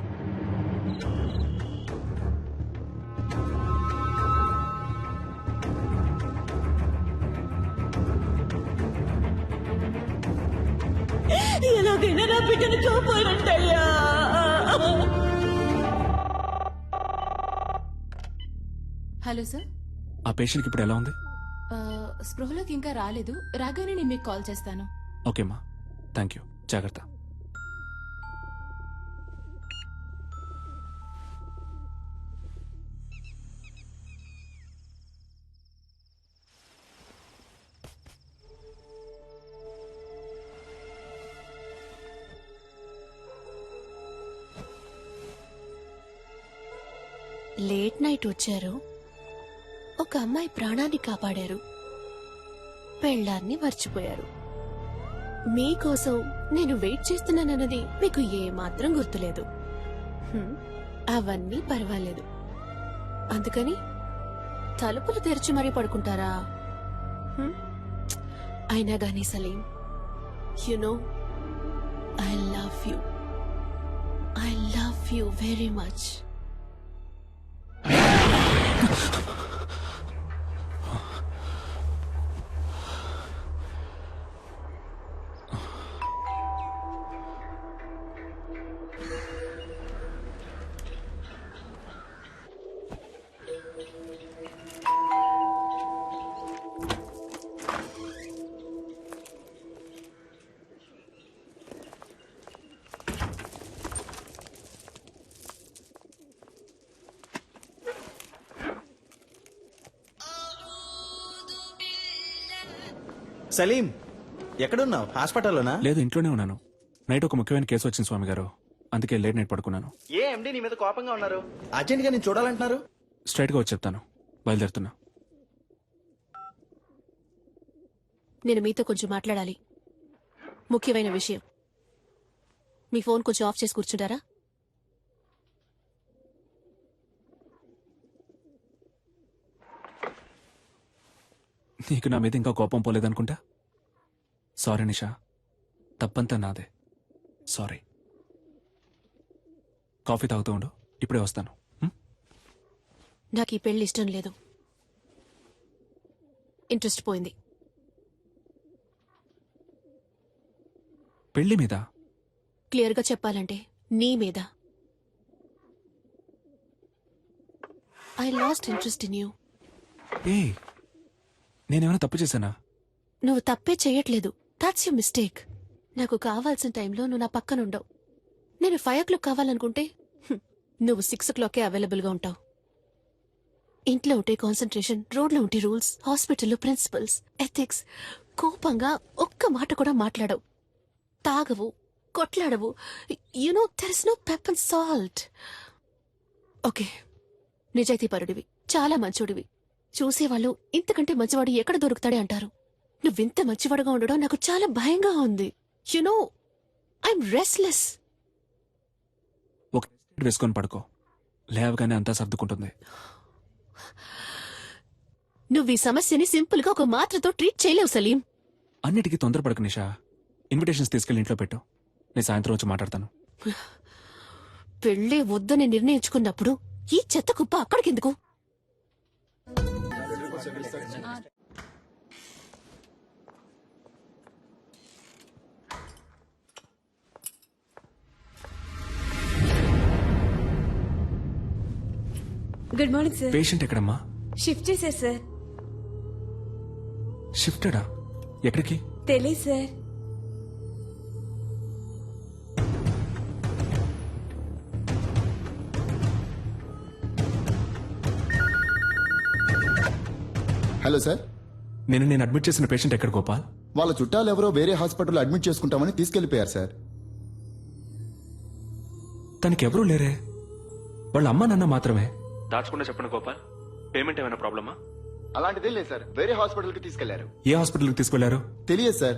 I: ఎలాగైనా నా బిడ్డను కాపాడండయ్యా.
H: Hello sir.
C: ఆ పేషెంట్కి ఇప్పుడు ఎలా ఉంది?
H: స్పృహలోకి ఇంకా రాలేదు. రాగానే నేను మీకు కాల్ చేస్తాను.
C: ఓకేమ్మా, థ్యాంక్ యూ. జాగ్రత్త.
F: లేట్ నైట్ వచ్చారు, ఒక అమ్మాయి ప్రాణాన్ని కాపాడారు, పెళ్ళాన్ని మర్చిపోయారు. మీకోసం నేను వెయిట్ చేస్తున్నానన్నది మీకు ఏమాత్రం గుర్తులేదు. అవన్నీ పర్వాలేదు. అందుకని తలుపులు తెరిచి మరీ పడుకుంటారా? అయినా గానీ Salim, you know I love you very much.
D: Salim, ఎక్కడున్నావు? హాస్పిటల్లోనా?
C: లేదు, ఇంట్లోనే ఉన్నాను. నైట్ ఒక ముఖ్యమైన కేసు వచ్చింది స్వామి గారు, అందుకే లేట్ నైట్ పడుకున్నాను.
D: ఏ ఎండి నీ మీద కోపంగా ఉన్నారు? అర్జెంట్ గా నేను చూడాలంటున్నారు.
C: స్ట్రైట్ గా వచ్చి చెప్తాను. బయలుదేరుతున్నా.
F: నేను మీతో కొంచెం మాట్లాడాలి, ముఖ్యమైన విషయం. మీ ఫోన్ కొంచెం ఆఫ్ చేసి కూర్చుంటారా?
C: నీకు నా మీద ఇంకా కోపం పోలేదనుకుంటా. సారీ నిషా, తప్పంతా నాదే. సారీ. కాఫీ తాగుతూ ఉండు, ఇప్పుడే వస్తాను.
F: నాకు ఈ పెళ్లి ఇష్టం లేదు. ఇంట్రెస్ట్ పోయింది.
C: పెళ్లి మీద?
F: క్లియర్గా చెప్పాలంటే నీ మీద. I lost interest in you.
C: ఏ, నేనేమైనా తప్పు చేశానా?
F: నువ్వు తప్పే చేయట్లేదు. That's you mistake. నాకు కావాల్సిన టైంలో నువ్వు నా పక్కనుండవు. నేను 5 o'clock కావాలనుకుంటే నువ్వు 6 o'clockకే అవైలబుల్గా ఉంటావు. ఇంట్లో ఉంటే కాన్సన్ట్రేషన్, రోడ్లో ఉంటే రూల్స్, హాస్పిటల్లో ప్రిన్సిపల్స్, ఎథిక్స్. కోపంగా ఒక్క మాట కూడా మాట్లాడవు, తాగవు, కొట్లాడవు. You know there is no pepper and salt. Okay, నిజాయితీపరుడివి, చాలా మంచోడివి. చూసేవాళ్ళు ఇంతకంటే మంచివాడు ఎక్కడ దొరుకుతాడే అంటారు. నువ్వింత మంచివాడుగా ఉండడం నాకు చాలా భయంగా ఉంది. You know I'm restless.
C: ఒక వేసుకొని పడుకో, లేవగానే అంతా సర్దుకుంటుంది.
F: నువ్వు ఈ సమస్యని సింపుల్ గా ఒక మాత్రతో ట్రీట్ చేయలేవు సలీం.
C: అన్నిటికీ తొందరపడకు నిషా. ఇన్విటేషన్స్ తీసుకెళ్లి ఇంట్లో పెట్టు, నేను సాయంత్రం వచ్చి మాట్లాడతాను.
F: పెళ్ళే వద్దని నిర్ణయించుకున్నప్పుడు ఈ చెత్త కుప్ప అక్కడికెందుకు?
E: Good morning sir.
C: పేషెంట్ ఎక్కడమ్మా?
E: షిఫ్ట్ చేశారు సార్.
C: షిఫ్టెడా? ఎక్కడికి?
E: తెలీదు సార్.
L: హలో సార్,
C: నేను అడ్మిట్ చేసిన పేషెంట్ ఎక్కడ గోపాల్?
L: వాళ్ళ చుట్టాలు ఎవరో వేరే హాస్పిటల్లో అడ్మిట్ చేసుకుంటామని తీసుకెళ్లిపోయారు సార్.
C: తనకి ఎవరూ లేరే, వాళ్ళ అమ్మ నాన్న మాత్రమే. దాచకుండా చెప్పండి గోపాల్, పేమెంట్ ఏమైనా ప్రాబ్లమా?
L: అలాంటిదే లేదు సార్, వేరే హాస్పిటల్ కి తీసుకెళ్లారు.
C: ఏ హాస్పిటల్కి తీసుకెళ్లారు?
L: తెలియదు సార్.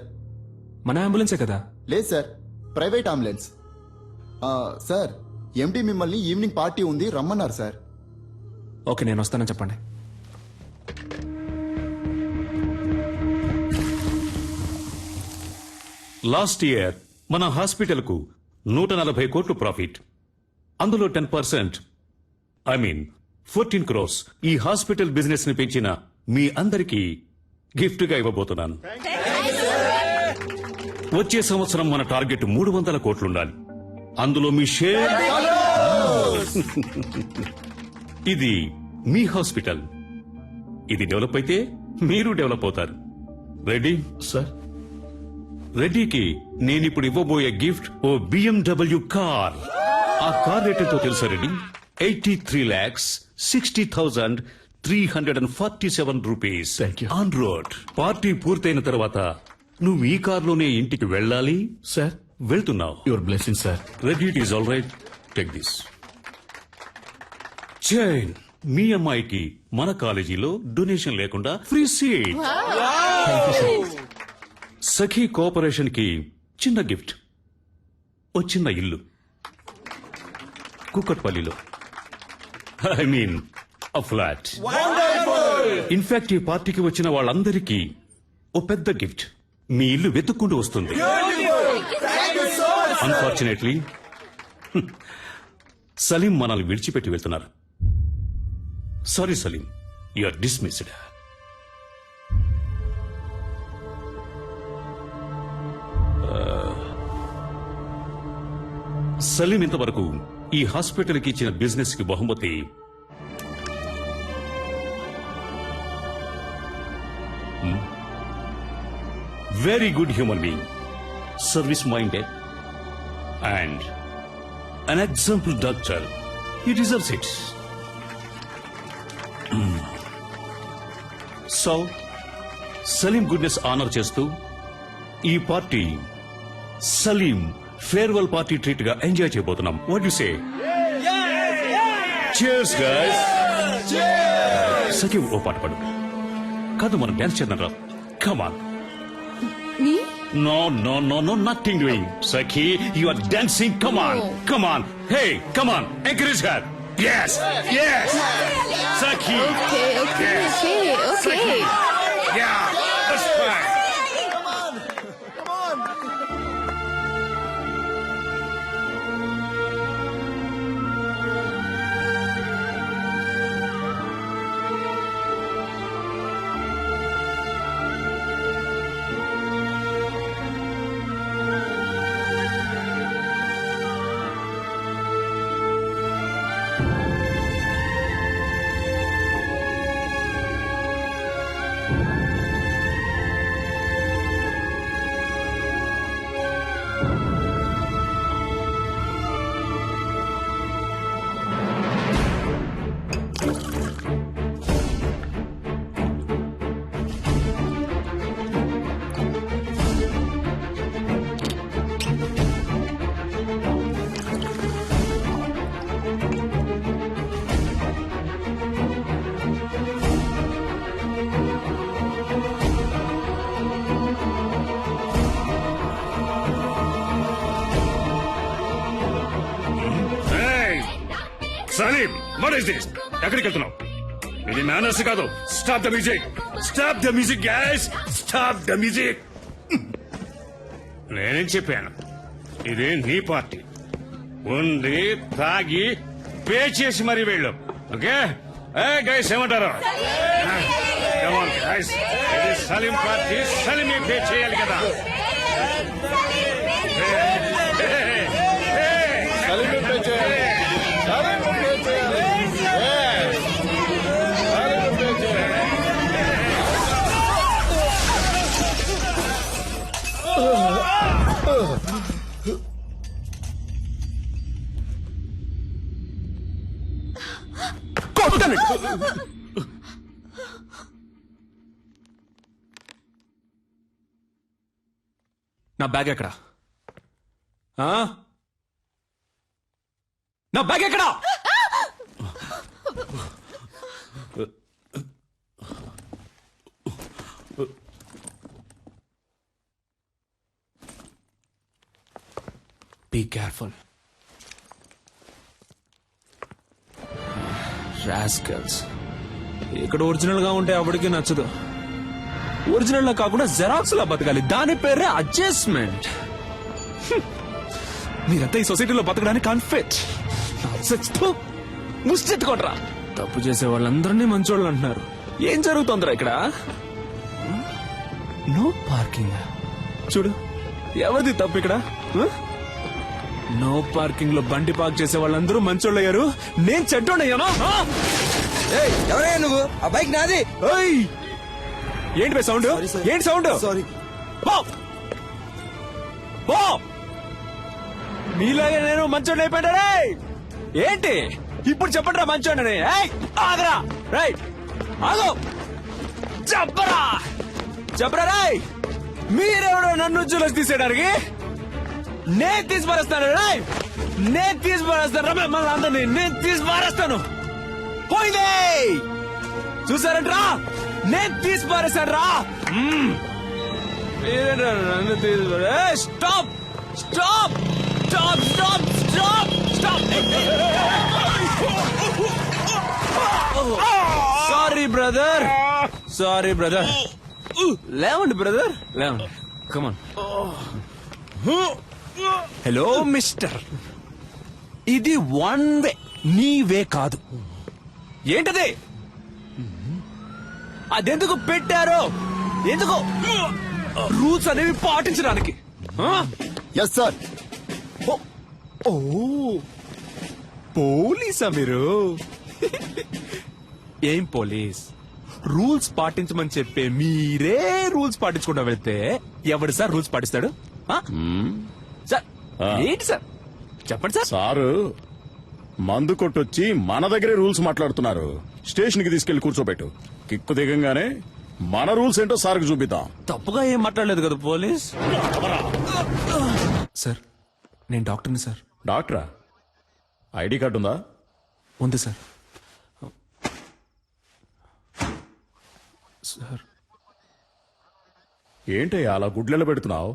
C: మన అంబులెన్సే కదా?
L: లేదు సార్, ప్రైవేట్ అంబులెన్స్. సార్, ఎండి మిమ్మల్ని ఈవినింగ్ పార్టీ ఉంది రమ్మన్నారు సార్.
C: ఓకే, నేను వస్తానని చెప్పండి.
G: లాస్ట్ ఇయర్ మన హాస్పిటల్కు 140 కోట్లు ప్రాఫిట్. అందులో 10%, ఐ మీన్ 14 crores ఈ హాస్పిటల్ బిజినెస్ ని పెంచిన మీ అందరికీ గిఫ్ట్ గా ఇవ్వబోతున్నాను. వచ్చే సంవత్సరం మన టార్గెట్ 300 కోట్లుండాలి. అందులో మీ షేర్. ఇది మీ హాస్పిటల్, ఇది డెవలప్ అయితే మీరు డెవలప్ అవుతారు. Ready
J: sir?
G: రెడ్డికి నేనిప్పుడు ఇవ్వబోయే గిఫ్ట్ ఓ BMW కార్. ఆ కార్ రేట్ ఎంతో తెలుసా Reddy? 83,60,347 rupees on road. Party పూర్తయిన తర్వాత నువ్వు ఈ కార్లోనే ఇంటికి వెళ్ళాలి.
J: సార్,
G: వెళ్తున్నావు.
J: Your blessing sir.
G: Reddy, it is all right, take this chain. మీ అమ్మాయికి మన కాలేజీలో డొనేషన్ లేకుండా ఫ్రీ సీట్. సఖీ కోఆపరేషన్ కి చిన్న గిఫ్ట్, ఓ చిన్న ఇల్లు కుక్కట్పల్లిలో. I mean a flat. In fact ఈ పార్టీకి వచ్చిన వాళ్ళందరికీ ఓ పెద్ద గిఫ్ట్, మీ ఇల్లు వెతుక్కుంటూ వస్తుంది. అన్ఫార్చునేట్లీ సలీం మనల్ని విడిచిపెట్టి వెళ్తున్నారు. Sorry Salim, you are dismissed. Salim ఇంతవరకు ఈ హాస్పిటల్ కి ఇచ్చిన బిజినెస్ కి బహుమతి very good human being, service minded and an example doctor. He deserves it. So Salim goodness honour చేస్తూ ఈ party Salim farewell party treat గా ఎంజాయ్ చేయబోతున్నాం. What you say? Cheers guys. Sakhi ఓ పాట పాడు. కాదు, మనం డాన్స్ చేద్దాం రా. Come on. No, nothing doing. Sakhi, you are dancing. Come on. Hey, come on. Encourage her. Yes. Sakhi.
F: Okay.
G: Sakhi. Yeah, that's fine. Salim what is this? ఎక్కడికి వెళ్తున్నావు? ఇది మేనర్స్ కాదు. Stop the music, stop the music guys, stop the music. నేనేం చెప్పాను? ఇది నీ party. ఉంది తాగి పే చేసి మరీ వెళ్ళు. ఓకే గైస్ ఏమంటారు? Come on, guys. ఇది సలీం పార్టీ, సలీమే పే చేయాలి కదా.
C: నా బ్యాగ్ ఎక్కడా? నా బ్యాగ్ ఎక్కడా? Be careful. రాస్కల్స్. ఇక్కడ ఒరిజినల్ గా ఉంటే ఎవరికి నచ్చదు. ఒరిజినల్ లా కాకుండా జెరాక్స్ లా బతకాలి. దాని పేరే అడ్జస్ట్మెంట్. మీరంతా ఈ సొసైటీలో బతకడానికి అన్ఫిట్. ముష్టెట్టుకోండ్రా. తప్పు చేసే వాళ్ళందరినీ మంచోళ్ళు అంటున్నారు. ఏం జరుగుతోందిరా ఇక్కడ? No parking. చూడు ఎవరిది తప్పు ఇక్కడ? నో పార్కింగ్ లో బండి పార్క్ చేసే వాళ్ళందరూ మంచోళ్ళు అయ్యారు. నేను చెడ్డోడయ్యాను.
M: ఎవరయ్యా నువ్వు? ఆ బైక్ నాది.
C: ఏంటి బై సౌండ్? ఏంటి సౌండ్?
M: సారీ.
C: మీలాగే నేను మంచోడిని అయిపోయాడే. ఏంటి ఇప్పుడు చెప్పండిరా మంచోడని? ఆగరా. రైట్ ఆగో. చెప్పరా చెప్పరా రాయ్. మీరెవడో నన్ను జూలస్ తీసేయడానికి? నేను తీసి పారేస్తాను. నేను తీసి పారేస్తాను. మిమ్మల్ని అందరినీ నేను తీసి పారేస్తాను. పోయిందే చూసారంట్రా? నేను తీసి పారేశాను రా. నన్ను తీసి stop stop stop stop stop stop. Sorry brother, sorry brother. లేవండి బ్రదర్, లేవండి. కమాన్. హలో మిస్టర్, ఇది వన్ వే, నీ వే కాదు. ఏంటది? అదెందుకు పెట్టారో? ఎందుకు? రూల్స్ అనేవి పాటించడానికి.
L: Yes sir.
C: ఓ పోలీసా మీరు? ఏం పోలీస్? రూల్స్ పాటించమని చెప్పే మీరే రూల్స్ పాటించకుండా వెళ్తే ఎవడు సార్ రూల్స్ పాటిస్తాడు? సార్ ఏంటి సార్ చెప్పండి సార్.
G: సారు మందు కొట్టొచ్చి మన దగ్గరే రూల్స్ మాట్లాడుతున్నారు. స్టేషన్ కి తీసుకెళ్లి కూర్చోబెట్టు. కిక్కు దిగంగానే మన రూల్స్ ఏంటో సార్కి చూపిద్దాం.
C: తప్పుగా ఏం మాట్లాడలేదు కదా పోలీస్. సార్ నేను డాక్టర్ని సార్.
G: డాక్టరా? ఐడి కార్డు ఉందా?
C: ఉంది సార్. సార్
G: ఏంటయ్యా అలా గుడ్లెల పెడుతున్నావు?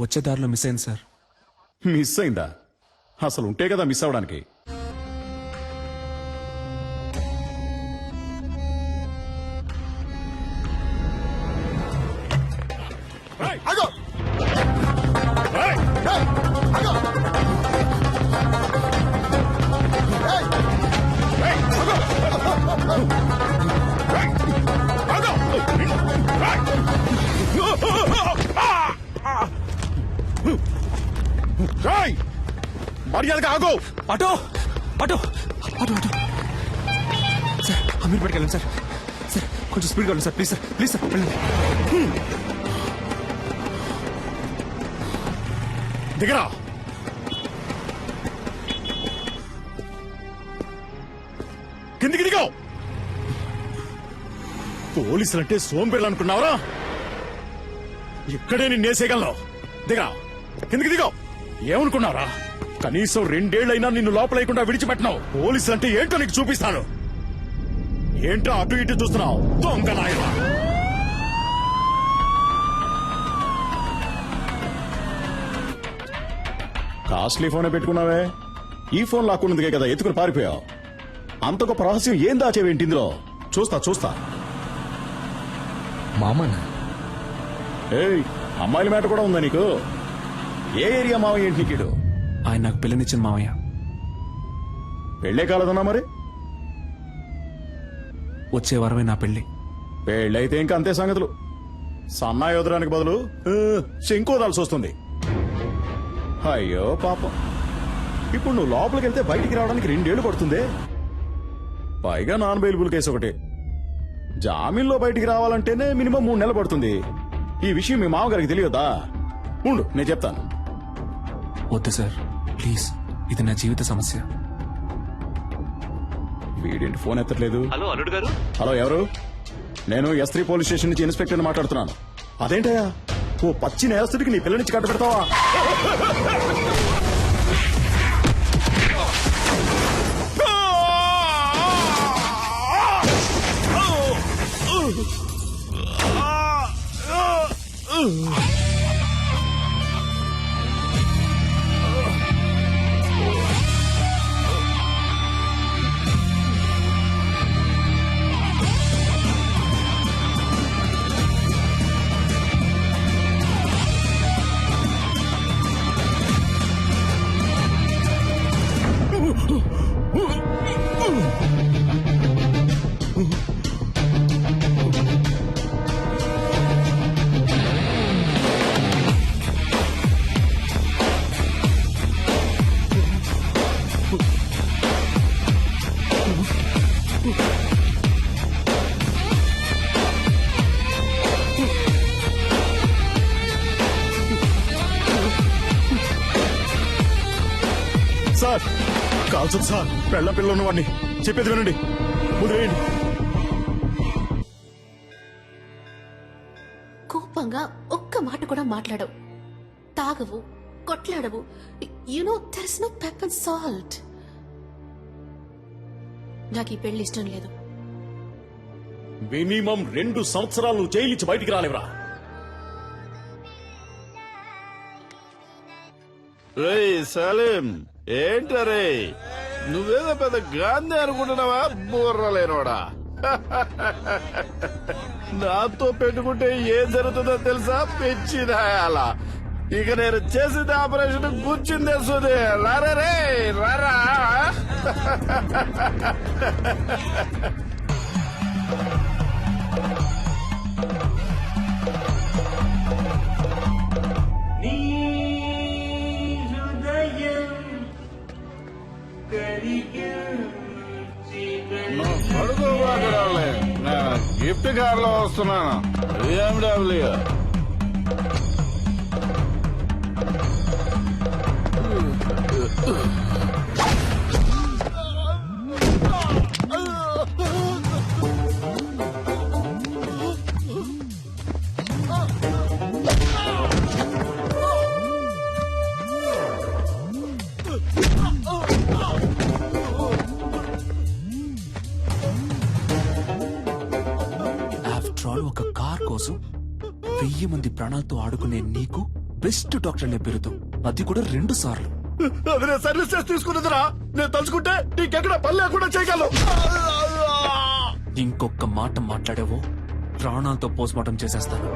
C: వచ్చే దారిలో మిస్ అయింది సార్.
G: మిస్ అయిందా? అసలు ఉంటే కదా మిస్ అవడానికి. మర్యాదగా ఆగో.
C: Auto auto auto auto. Sir Aamir పట్టుకెళ్ళండి సార్. సార్ కొంచెం స్పీడ్గా వెళ్ళండి sir. Please sir, please sir వెళ్ళండి.
G: దిగరా. కిందికి దిగో. పోలీసులంటే సోంబేర్లు అనుకున్నావరా? ఇక్కడే నేను నేసేయగలను. దిగరా, కిందికి దిగో. ఏమనుకున్నారా? కనీసం 2 ఏళ్లైనా నిన్ను లోపలేయకుండా విడిచిపెట్టినావు. పోలీసులంటే ఏంటో నీకు చూపిస్తాను. ఏంటో అటు ఇటు చూస్తున్నావు? దొంగ నాయనా. కాస్ట్లీ ఫోనే పెట్టుకున్నావే,
K: ఈ ఫోన్ లాక్కున్నదిగే కదా ఎత్తుకుని పారిపోయావు. అంత గొప్ప రహస్యం ఏం దాచేవేంటి ఇందులో? చూస్తా.
M: మామనా?
K: ఏయ్, అమ్మాయిల మ్యాటర్ కూడా ఉందా నీకు? ఏ ఏరియా మావయ్య ఏంటి నీకు?
C: ఆయన నాకు పిల్లనిచ్చిన మావయ్య.
K: పెళ్ళే కాలేదన్నా మరి?
C: వచ్చే వారమే నా పెళ్లి.
K: పెళ్ళైతే ఇంకా అంతే సంగతులు. సన్నాయి వదడానికి బదులు శంకోదాల్సి వస్తుంది. అయ్యో పాపం. ఇప్పుడు నువ్వు లోపలికి వెళ్తే బయటికి రావడానికి 2 ఏళ్లు పడుతుంది. పైగా నాన్ బెయిలబుల్ కేసు ఒకటి. జామీన్లో బయటికి రావాలంటేనే మినిమం 3 నెలలు పడుతుంది. ఈ విషయం మీ మామగారికి తెలియదా? ఉండు, నేను చెప్తాను.
C: వద్దు సార్, ప్లీజ్. ఇది నా జీవిత సమస్య.
K: వీడేంటి ఫోన్ ఎత్తట్లేదు?
A: హలో అల్లుడు గారు.
K: హలో, ఎవరు? నేను S3 పోలీస్ స్టేషన్ నుంచి ఇన్స్పెక్టర్ మాట్లాడుతున్నాను. అదేంటయ్యా, ఓ పచ్చి నేరస్తుడికి నీ పిల్లనిచ్చి కట్ట పెడతావా? సార్, కాల్చదు సార్. పెళ్ళ పిల్లలు ఉన్నవాడిని. చెప్పేది వినండి, వదిలేయండి.
F: కోపంగా ఒక్క మాట కూడా మాట్లాడవు, తాగవు, కొట్లాడవు. You know there is no pepper salt. నాకు ఈ పెళ్లి ఇష్టం లేదు.
K: మినిమం 2 సంవత్సరాలు జైలు ఇచ్చి బయటికి రాలేవరా?
J: సలీం, ఏంటరే నువ్వేదో పెద్ద గాంధీ అనుకుంటున్నావా? బుర్రలేనోడా. నాతో పెట్టుకుంటే ఏం జరుగుతుందో తెలుసా? పెంచిదాయాల. ఇక నేను చేసిన ఆపరేషన్ కూర్చుందే సుదే. రారే రారా. అడుగులే, నేను గిఫ్ట్ కార్ లో వస్తున్నాను. BMW.
C: ఒక కార్ కోసం 1000 మంది ప్రాణాలతో ఆడుకునే నీకు బెస్ట్ డాక్టర్ అనే పేరుతో, అది కూడా 2 సార్లు.
J: అది నేను సర్వీస్ చేసి తీసుకున్నదిరా. నేను తలుచుకుంటే నీకెక్కడ పని లేకుండా చేయగలను.
C: ఇంకొక మాట మాట్లాడావో ప్రాణాలతో పోస్ట్మార్టం చేసేస్తాను.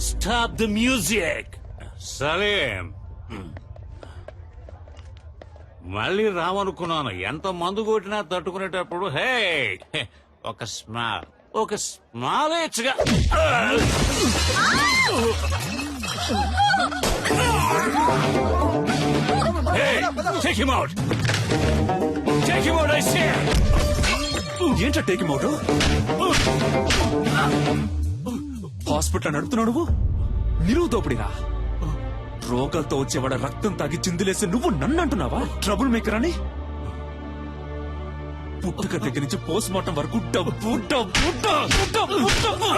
G: Stop the music. సలీం, మళ్ళీ రామనుకున్నాను. ఎంత మందు కొట్టినా తట్టుకునేటప్పుడు హే ఒక స్మాల్ ఇచ్చగా.
C: ఏంటో టేక్ అవుట్? హాస్పిటల్ నడుపుతున్నావు నువ్వు? నిలువు దోపిడిరా. రోగాలతో వచ్చేవాడ రక్తం తాగి చిందులేసి నువ్వు నన్ను అంటున్నావా ట్రబుల్ మేకర్ అని? పుట్టుక దగ్గర నుంచి పోస్ట్ మార్టం వరకు డబ్బు డబ్బు డబ్బు డబ్బు డబ్బు.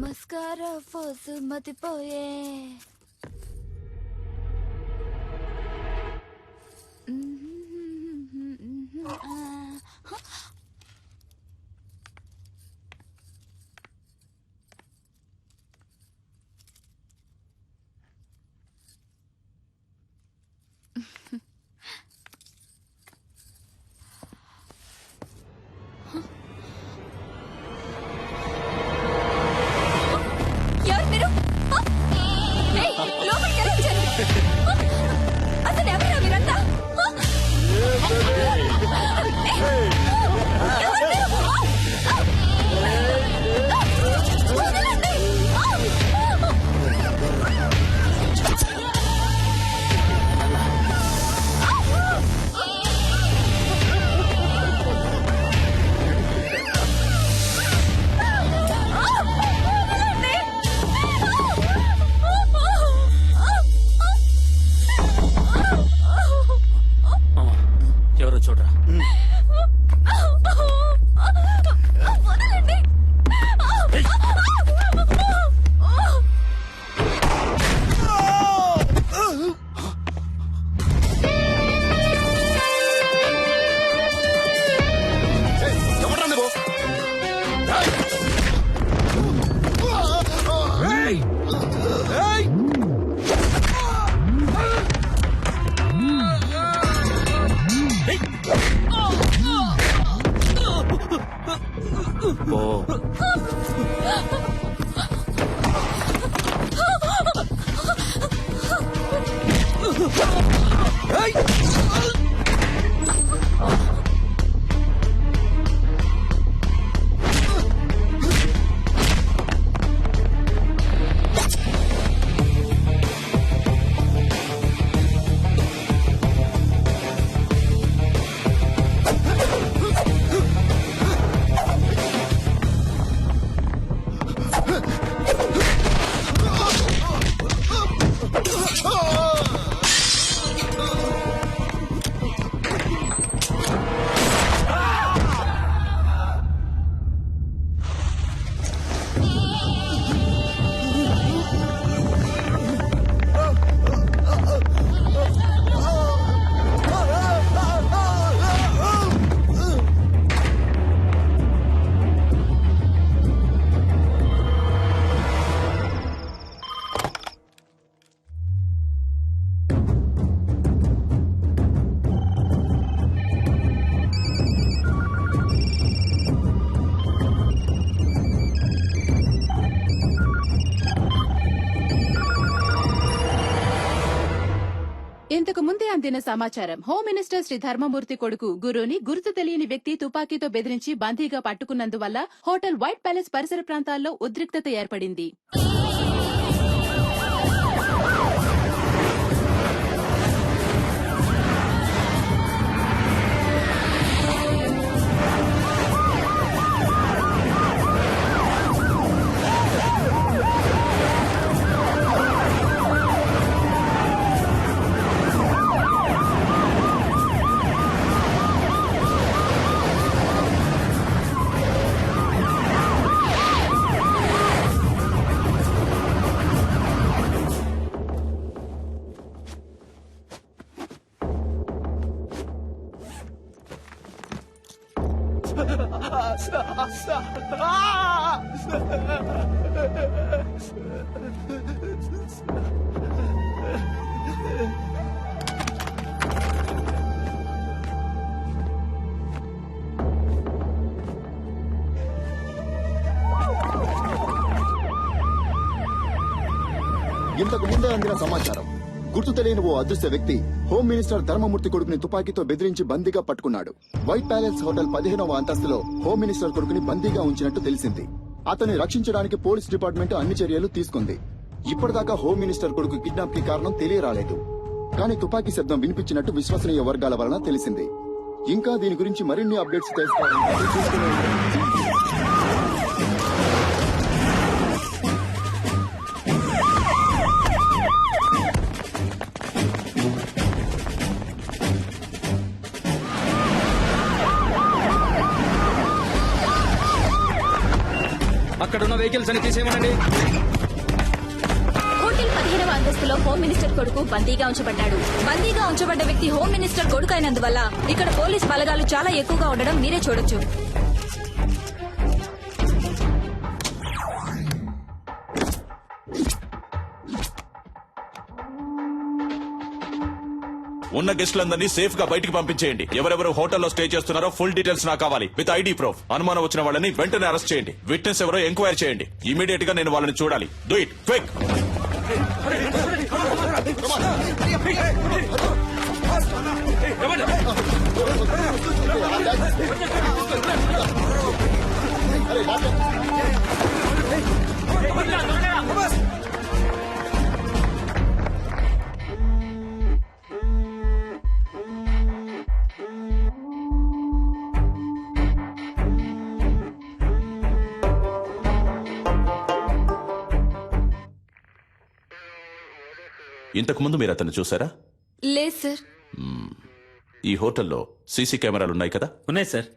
E: మస్కారా ఫోసు మతిపోయే ఎవరు మీరు? ఏయ్, లోపలికి ఎలా వచ్చారు? అసలు ఎవరు మీరంతా? ఏయ్, ఎవరు మీరు? వదలండి.
C: ఎవరో చూడరా.
E: వదలండి.
L: ఎవడ్రా నువ్వు?
C: ఓ
H: ఇంతకు ముందే అందిన సమాచారం. హోమ్ మినిస్టర్ శ్రీ ధర్మమూర్తి కొడుకు గురుని గుర్తు తెలియని వ్యక్తి తుపాకీతో బెదిరించి బందీగా పట్టుకున్నందువల్ల హోటల్ వైట్ ప్యాలెస్ పరిసర ప్రాంతాల్లో ఉద్రిక్తత ఏర్పడింది.
L: ఇంతకు ముందే అందిన సమాచారం. గుర్తు తెలియని ఓ అదృశ్య వ్యక్తి హోమ్ మినిస్టర్ ధర్మమూర్తి కొడుకుని తుపాకీతో బెదిరించి బందీగా పట్టుకున్నాడు. వైట్ ప్యాలెస్ హోటల్ 15వ అంతస్తులో హోమ్ మినిస్టర్ కొడుకుని బందీగా ఉంచినట్టు తెలిసింది. అతన్ని రక్షించడానికి పోలీస్ డిపార్ట్మెంట్ అన్ని చర్యలు తీసుకుంది. ఇప్పటిదాకా హోమ్ మినిస్టర్ కొడుకు కిడ్నాప్ కి కారణం తెలియరాలేదు. కానీ తుపాకీ శబ్దం వినిపించినట్టు విశ్వసనీయ వర్గాల వలన తెలిసింది. ఇంకా దీని గురించి మరిన్ని అప్డేట్స్ తెలుసుకోవాలంటే చూస్తూనే ఉండండి.
M: అక్కడున్న వెహికల్స్ అని తీసేయమనండి.
E: హోటల్ 15వ అంతస్తులో హోమ్ మినిస్టర్ కొడుకు బందీగా ఉంచబడ్డాడు. బందీగా ఉంచబడ్డ వ్యక్తి హోమ్ మినిస్టర్ కొడుకు అయినందువల్ల ఇక్కడ పోలీస్ బలగాలు చాలా ఎక్కువగా ఉండడం మీరే చూడొచ్చు.
N: ఉన్న గెస్టులందరినీ సేఫ్ గా బయటికి పంపించేయండి. ఎవరెవరు హోటల్లో స్టే చేస్తున్నారో ఫుల్ డీటెయిల్స్ నాకు కావాలి విత్ ఐడి ప్రూఫ్. అనుమానం వచ్చిన వాళ్ళని వెంటనే అరెస్ట్ చేయండి. విట్నెస్ ఎవరో ఎంక్వైరీ చేయండి. ఇమీడియట్ గా నేను వాళ్ళని చూడాలి. Do it quick. ఇంతకు ముందు మీరు అతన్ని చూసారా?
E: లేదు సార్.
N: ఈ హోటల్లో సీసీ కెమెరాలు ఉన్నాయి కదా?
M: ఉన్నాయి సార్.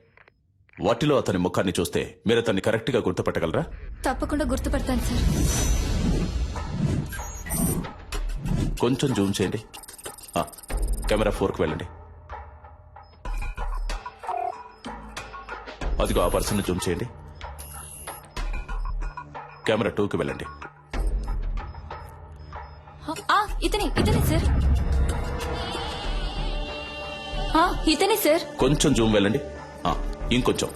N: వాటిలో అతని ముఖాన్ని చూస్తే మీరు అతన్ని కరెక్ట్ గా గుర్తుపట్టగలరా?
E: తప్పకుండా గుర్తుపడతాను సార్.
N: కొంచెం జూమ్ చేయండి. కెమెరా 4కు వెళ్ళండి. అదిగో ఆ పర్సన్ జూమ్ చేయండి. కెమెరా 2కి వెళ్ళండి.
E: ఇతనే సార్. ఇతనే సార్.
N: కొంచెం జూమ్ వెళ్ళండి. ఇంకొంచెం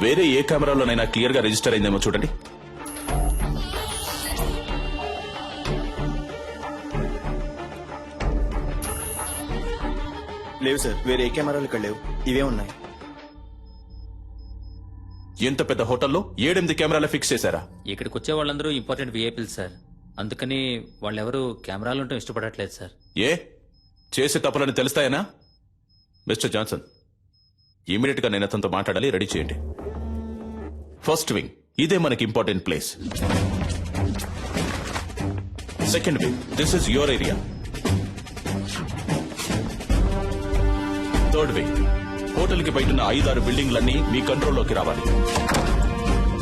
N: వేరే ఏ కెమెరాలోనైనా క్లియర్ గా రిజిస్టర్ అయిందేమో చూడండి.
D: లేవు సార్, వేరే ఏ కెమెరాలు ఇక్కడ లేవు. ఇవే ఉన్నాయి.
N: ఎంత పెద్ద హోటల్లో 7-8 కెమెరాలు ఫిక్స్ చేశారా?
M: ఇక్కడికి వచ్చే వాళ్ళందరూ ఇంపార్టెంట్ విఐపీలు సార్. అందుకని వాళ్ళెవరూ కెమెరాలు ఉండటం ఇష్టపడట్లేదు సార్.
N: ఏ చేసే తప్పులని తెలుస్తాయనా? మిస్టర్ జాన్సన్, ఇమీడియట్ గా నేను అతనితో మాట్లాడాలి. రెడీ చేయండి. ఫస్ట్ వింగ్, ఇదే మనకి important place. Second wing, this is your area. Third wing, hotel కి బయట 5-6 బిల్డింగ్లన్నీ మీ కంట్రోల్లోకి రావాలి.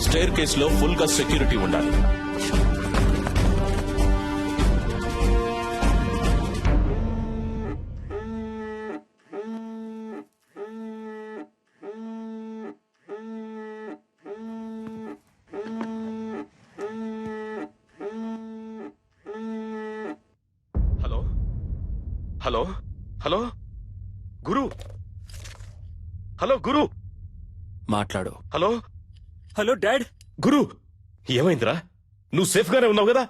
N: స్టేర్ కేస్ లో ఫుల్ గా సెక్యూరిటీ ఉండాలి.
A: హలో హలో గురు, హలో గురు,
C: మాట్లాడు.
A: Hello hello dad. గురు, ఏమైందిరా? నువ్వు సేఫ్ గానే ఉన్నావు కదా?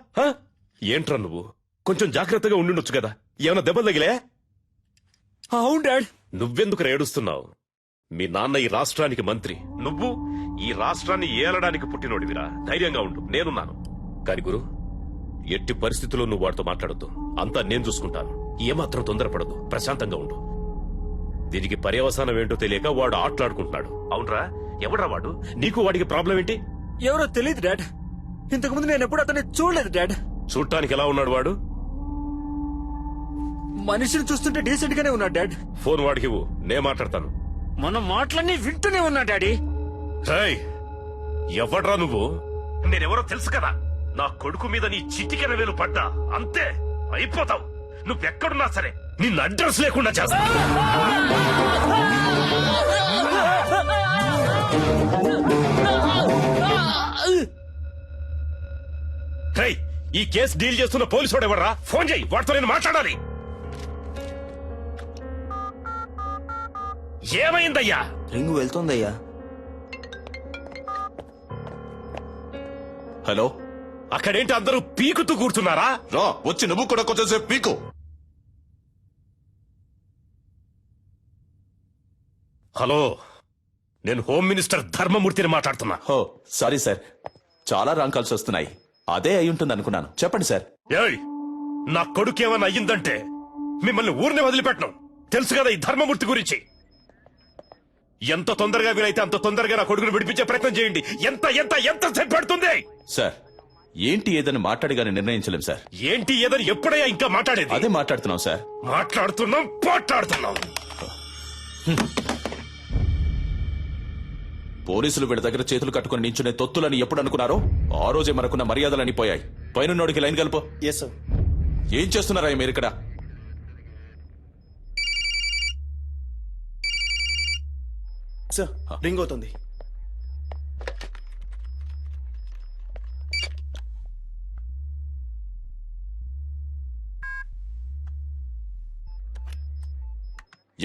A: ఏంట్రా నువ్వు? కొంచెం జాగ్రత్తగా ఉండుండొచ్చు కదా. ఏమైనా దెబ్బలు తగిలే? అవును డాడ్. నువ్వెందుకు ఏడుస్తున్నావు? మీ నాన్న ఈ రాష్ట్రానికి మంత్రి, నువ్వు ఈ రాష్ట్రాన్ని ఏలడానికి పుట్టినోడివిరా. ధైర్యంగా ఉండు, నేనున్నాను. కాని గురు, ఎట్టి పరిస్థితుల్లో నువ్వు వాడితో మాట్లాడొద్దు. అంతా నేను చూసుకుంటాను. ఏమాత్రం తొందరపడదు, ప్రశాంతంగా ఉండు. దీనికి పర్యవసానం ఏంటో తెలియక వాడు ఆటలాడుకుంటున్నాడు. అవునరా? ఎవడ్రా వాడు? నీకు వాడికి ప్రాబ్లం ఏంటి?
O: ఎవరో తెలియదు డాడ్. ఇంతకుముందు నేను ఎప్పుడు అతన్ని చూడలేదు డాడ్.
A: చూడటానికి ఎలా ఉన్నాడు వాడు?
O: మనిషిని చూస్తుంటే డీసెంట్ గానే ఉన్నాడు డాడ్.
A: ఫోన్ వాడికి ఇవ్వు, నేను మాట్లాడతాను.
O: మన మాటలన్నీ వింటూనే ఉన్నా డాడీ.
A: ఎవడ్రా నువ్వు? నేనెవరో తెలుసు కదా. నా కొడుకు మీద నీ చిటికెన వేలు పడ్డా అంతే, అయిపోతావు. నువ్వెక్కడున్నా సరే నిన్ను అడ్రస్ లేకుండా చేస్తా. ఈ కేసు డీల్ చేస్తున్న పోలీసు వాడు ఎవడరా? ఫోన్ చేయి, వాడితో నేను మాట్లాడాలి. ఏమైందయ్యా?
D: రింగు వెళ్తుందయ్యా.
N: హలో,
A: అక్కడేంటి అందరూ పీకుతూ కూర్చున్నారా?
N: రా వచ్చి నువ్వు కూడా కొంచెంసేపు పీకు.
A: హలో, నేను హోమ్ మినిస్టర్ ధర్మమూర్తిని మాట్లాడుతున్నా.
N: హో సారీ సార్, చాలా రాంగ్ కాల్స్ వస్తున్నాయి. అదే అయి ఉంటుంది అనుకున్నాను. చెప్పండి సార్.
A: ఏయ్, నా కొడుకు ఏమన్నా అయ్యిందంటే మిమ్మల్ని ఊరిని వదిలిపెట్టను. తెలుసు కదా ఈ ధర్మమూర్తి గురించి. ఎంత తొందరగా వీలైతే అంత తొందరగా నా కొడుకును విడిపించే ప్రయత్నం చేయండి. ఎంత ఎంత ఎంత సేపు పడుతుంది?
N: సార్ ఏంటి ఏదని మాట్లాడిగానే నిర్ణయించలేం సార్.
A: ఏంటి ఏదని ఎప్పుడయ్యా ఇంకా మాట్లాడేది?
N: అదే మాట్లాడుతున్నాం సార్.
A: మాట్లాడుతున్నాం.
N: పోలీసులు వీళ్ళ దగ్గర చేతులు కట్టుకుని నించునే తొత్తులని ఎప్పుడు అనుకున్నారో ఆ రోజే మనకున్న మర్యాదలని పోయాయి. పైనున్నోడికి లైన్ కలుపు.
D: Yes sir.
N: ఏం చేస్తున్నారా మీరు ఇక్కడ?
D: సార్ రింగ్ అవుతుంది.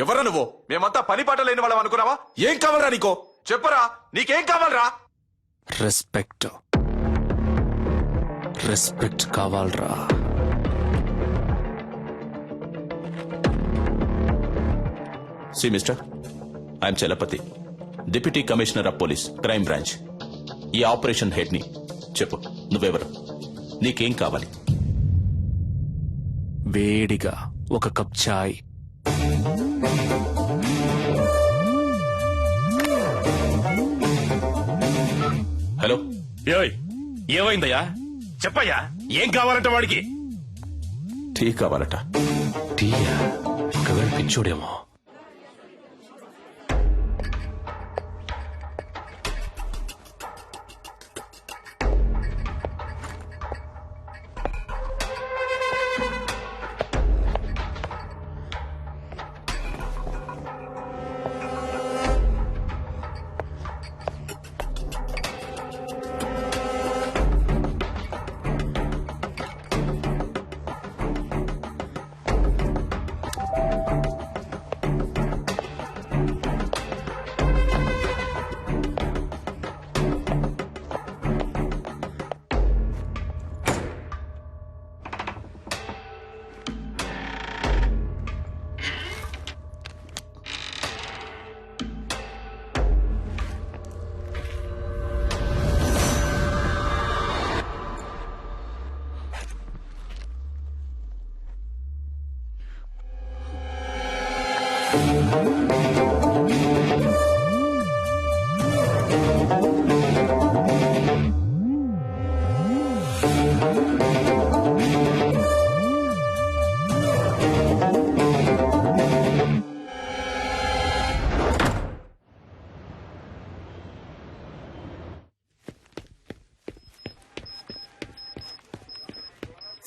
N: ఎవరా నువ్వు? మేమంతా పని పాట లేని వాళ్ళం అనుకున్నావా? ఏం కావాలరా నీకో? చెప్పరా, నీకేం కావాలరా?
C: రెస్పెక్ట్ కావాలరా.
N: See mister, I'm Chalapathi, deputy commissioner of police, crime branch. ఈ ఆపరేషన్ హెడ్ ని. చెప్పు, నువ్వెవరు? నీకేం కావాలి?
C: వేడిగా ఒక కప్ చాయ్.
N: హలో.
A: ఏమైందయ్యా? చెప్పయ్యా, ఏం కావాలంట వాడికి?
N: టీ కావాలట.
A: టీయా? ఒకవేళ పిచ్చోడేమో.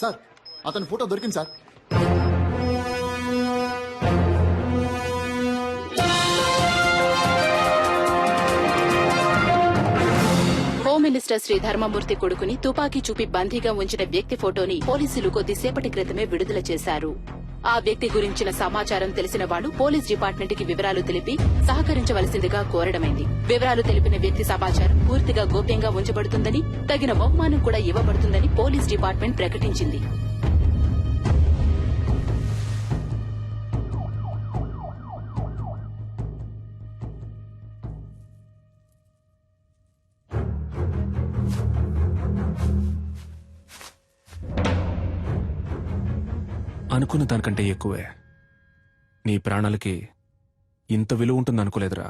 L: సార్, అతని ఫోటో దొరికింది సార్.
H: హోమ్ మినిస్టర్ శ్రీ ధర్మమూర్తి కొడుకుని తుపాకీ చూపి బందీగా ఉంచిన వ్యక్తి ఫోటోని పోలీసులు కొద్దిసేపటి క్రితమే విడుదల చేశారు. ఆ వ్యక్తి గురించిన సమాచారం తెలిసిన వాళ్లు పోలీస్ డిపార్ట్మెంట్ కి వివరాలు తెలిపి సహకరించవలసిందిగా కోరడమైంది. వివరాలు తెలిపిన వ్యక్తి సమాచారం పూర్తిగా గోప్యంగా ఉంచబడుతుందని, తగిన బహుమానం కూడా ఇవ్వబడుతుందని పోలీస్ డిపార్ట్మెంట్ ప్రకటించింది.
C: అనుకున్న దానికంటే ఎక్కువే. నీ ప్రాణాలకి ఇంత విలువ ఉంటుందనుకోలేదురా.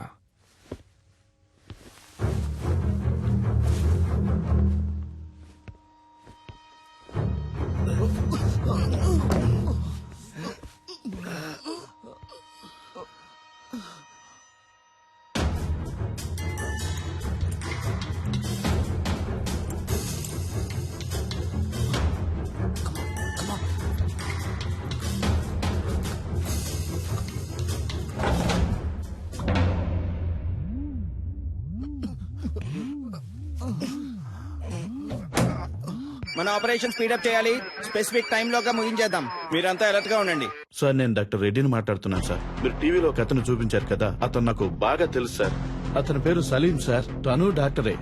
D: మన ఆపరేషన్ స్పీడప్ చేయాలి. స్పెసిఫిక్ టైం లోగా ముగించేద్దాం. మీరంతా అలర్ట్ గా ఉండండి.
J: సార్, నేను డాక్టర్ రెడ్డిని మాట్లాడుతున్నాను సార్. మీరు టీవీలో ఒక అతను చూపించారు కదా, అతను నాకు బాగా తెలుసు సార్. అతని పేరు సలీం సార్. తను డాక్టరే.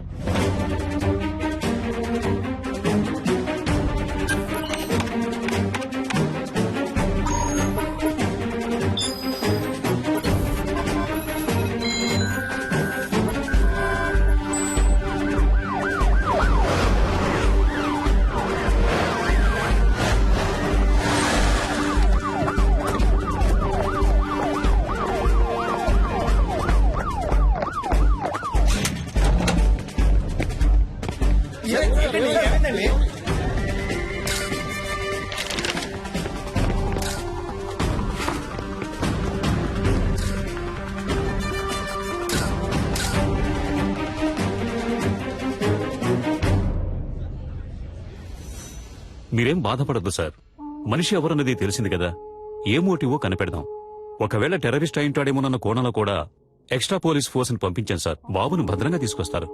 G: మీరేం బాధపడద్దు సార్. మనిషి ఎవరన్నది తెలిసింది కదా, ఏ మోటివో కనిపెడదాం. ఒకవేళ టెర్రరిస్ట్ అయింటాడేమోనన్న కోణంలో కూడా ఎక్స్ట్రా పోలీస్ ఫోర్స్ ని పంపించాను సార్. బాబును భద్రంగా తీసుకొస్తారు.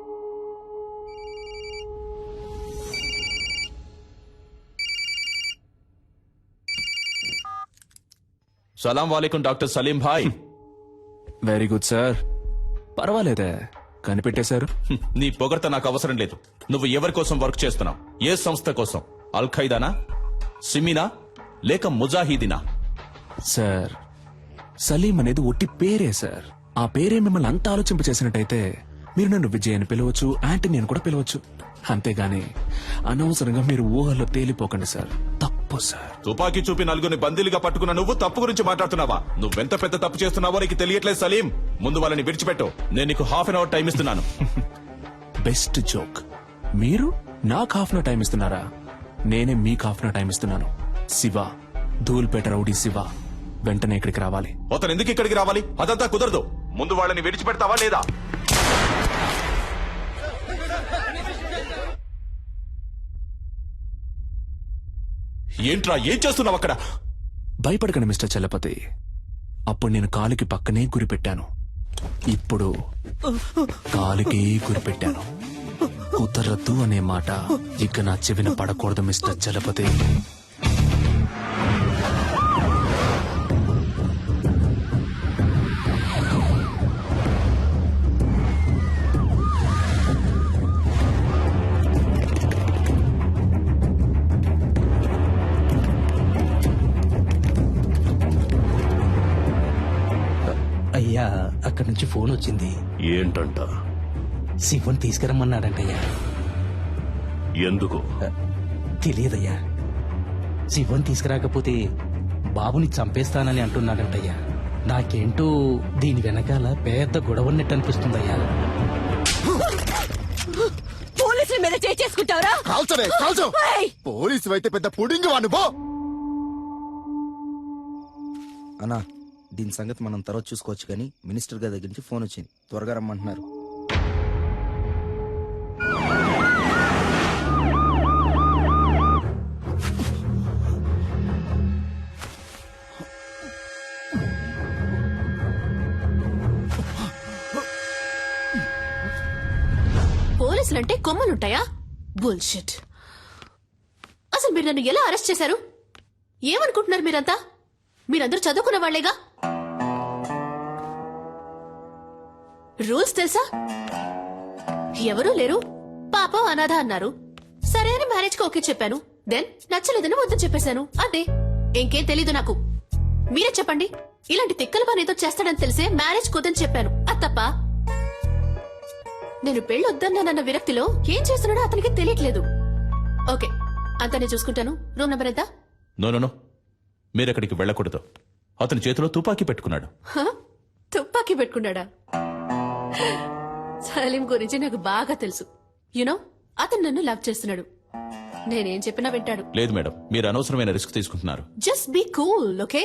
N: సలాం వాలేకుం డాక్టర్ సలీం భాయ్.
C: Very good sir. పర్వాలేదే, కనిపెట్టేశారు.
N: నీ పొగడ్త నాకు అవసరం లేదు. నువ్వు ఎవరి కోసం వర్క్ చేస్తున్నావు? ఏ సంస్థ కోసం? అల్ ఖైదానా, సిమినా, లేక ముజాహిదీనా?
C: సార్, సలీం అనేది ఒట్టి పేరే సార్. ఆ పేరే మిమ్మల్ని అంత ఆలోచింప చేసినట్టయితే మీరు నన్ను విజయ్ అని పిలవచ్చు, యాంటనీ అని కూడా పిలవచ్చు. అంతేగాని అనవసరంగా మీరు ఊహల్లో తేలిపోకండి సార్. తప్పు సార్.
N: తుపాకీ చూపి నలుగురిని బందీలుగా పట్టుకున్న నువ్వు తప్పు గురించి మాట్లాడుతున్నావా? నువ్వెంత పెద్ద తప్పు చేస్తున్నావో నీకు తెలియట్లేదు సలీం. ముందు వాళ్ళని విడిచిపెట్టు. నేను నీకు ½ అన్ అవర్ టైం ఇస్తున్నాను.
C: Best joke. మీరు నాకు ½ అన్ అవర్ టైం ఇస్తున్నారా? నేనే మీకు ½ అన్ అవర్ టైం ఇస్తున్నాను. శివ, ధూల్పేట రౌడీ శివ వెంటనే ఇక్కడికి రావాలి.
N: అతను ఎందుకు ఇక్కడికి రావాలి? అదంతా కుదరదు. ముందు వాళ్ళని విడిచిపెడతావా లేదా? ఏంట్రా, ఏం చేస్తున్నావు అక్కడ?
C: భయపడకండి మిస్టర్ చలపతి. అప్పుడు నేను కాలుకి పక్కనే గురిపెట్టాను. ఇప్పుడు కాలుకి గురిపెట్టాను. కుదరద్దు అనే మాట ఇక నా చెవిన పడకూడదు మిస్టర్ చలపతి.
M: అయ్యా, అక్కడి నుంచి ఫోన్ వచ్చింది.
A: ఏంటంట?
M: శివన్ తీసుకురమ్మన్నాడంటయ్యా.
A: ఎందుకు?
M: తెలియదయ్యా. శివన్ తీసుకురాకపోతే బాబుని చంపేస్తానని అంటున్నాడంటయ్యా. నాకేంటో దీని వెనకాల పెద్ద గొడవన్నట్టు అనిపిస్తుందయ్యా.
I: పోలీసుల మీద చేసుకుంటావరా?
L: కాల్చరే కాల్చు. పోలీసు అయితే పెద్ద పుడింగ్ వాడు పో.
M: అన్నా, దీని సంగతి మనం తర్వాత చూసుకోవచ్చు, కానీ మినిస్టర్ గారి దగ్గర నుంచి ఫోన్ వచ్చింది. త్వరగా రమ్మంటున్నారు.
F: పోలీసులంటే కొమ్మలుంటాయా? బుల్షిట్. అసలు మీరు నన్ను ఎలా అరెస్ట్ చేశారు? ఏమనుకుంటున్నారు మీరంతా? మీరందరూ చదువుకున్న వాళ్లేగా. రూల్స్ తెలుసా? ఎవరూ లేరు, పాపం అనాథ అన్నారు. సరే అని మ్యారేజ్ కి ఓకే చెప్పాను. దెన్ నచ్చలేదని వద్దని చెప్పేశాను. అదే, ఇంకేం తెలీదు నాకు. మీరే చెప్పండి. ఇలాంటి తిక్కల పని ఏదో చేస్తాడని తెలిసే మ్యారేజ్ కుదని చెప్పాను. అది తప్ప? నేను పెళ్ళొద్దన్నానన్న విరక్తిలో ఏం చేస్తున్నాడో అతనికి తెలియట్లేదు. ఓకే, అంతా నేను చూసుకుంటాను. రూమ్ నెంబర్ ఎంత?
N: నో, మీరెక్కడికి వెళ్ళకూడదు. అతని చేతిలో తుపాకీ పెట్టుకున్నాడు.
F: తుపాకీ పెట్టుకున్నాడా? సలీం గురించి నాకు బాగా తెలుసు. యునో, అతను నన్ను లవ్ చేస్తున్నాడు. నేనేం చెప్పినా వింటాడు.
N: లేదు మేడం, మీరు అనవసరమైన రిస్క్ తీసుకుంటున్నారు.
F: Just be cool, okay?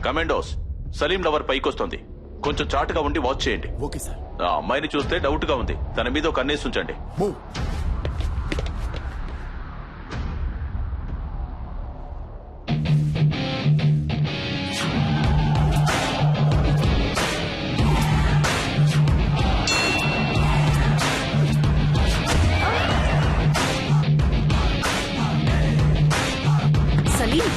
N: Commandos, Salim lover పైకొస్తోంది. కొంచెం చాటుగా ఉండి వాచ్ చేయండి.
L: Okay sir.
N: ఆ అమ్మాయిని చూస్తే డౌట్ గా ఉంది. తన మీద ఒక కన్నేసి ఉంచండి.
F: సలీం,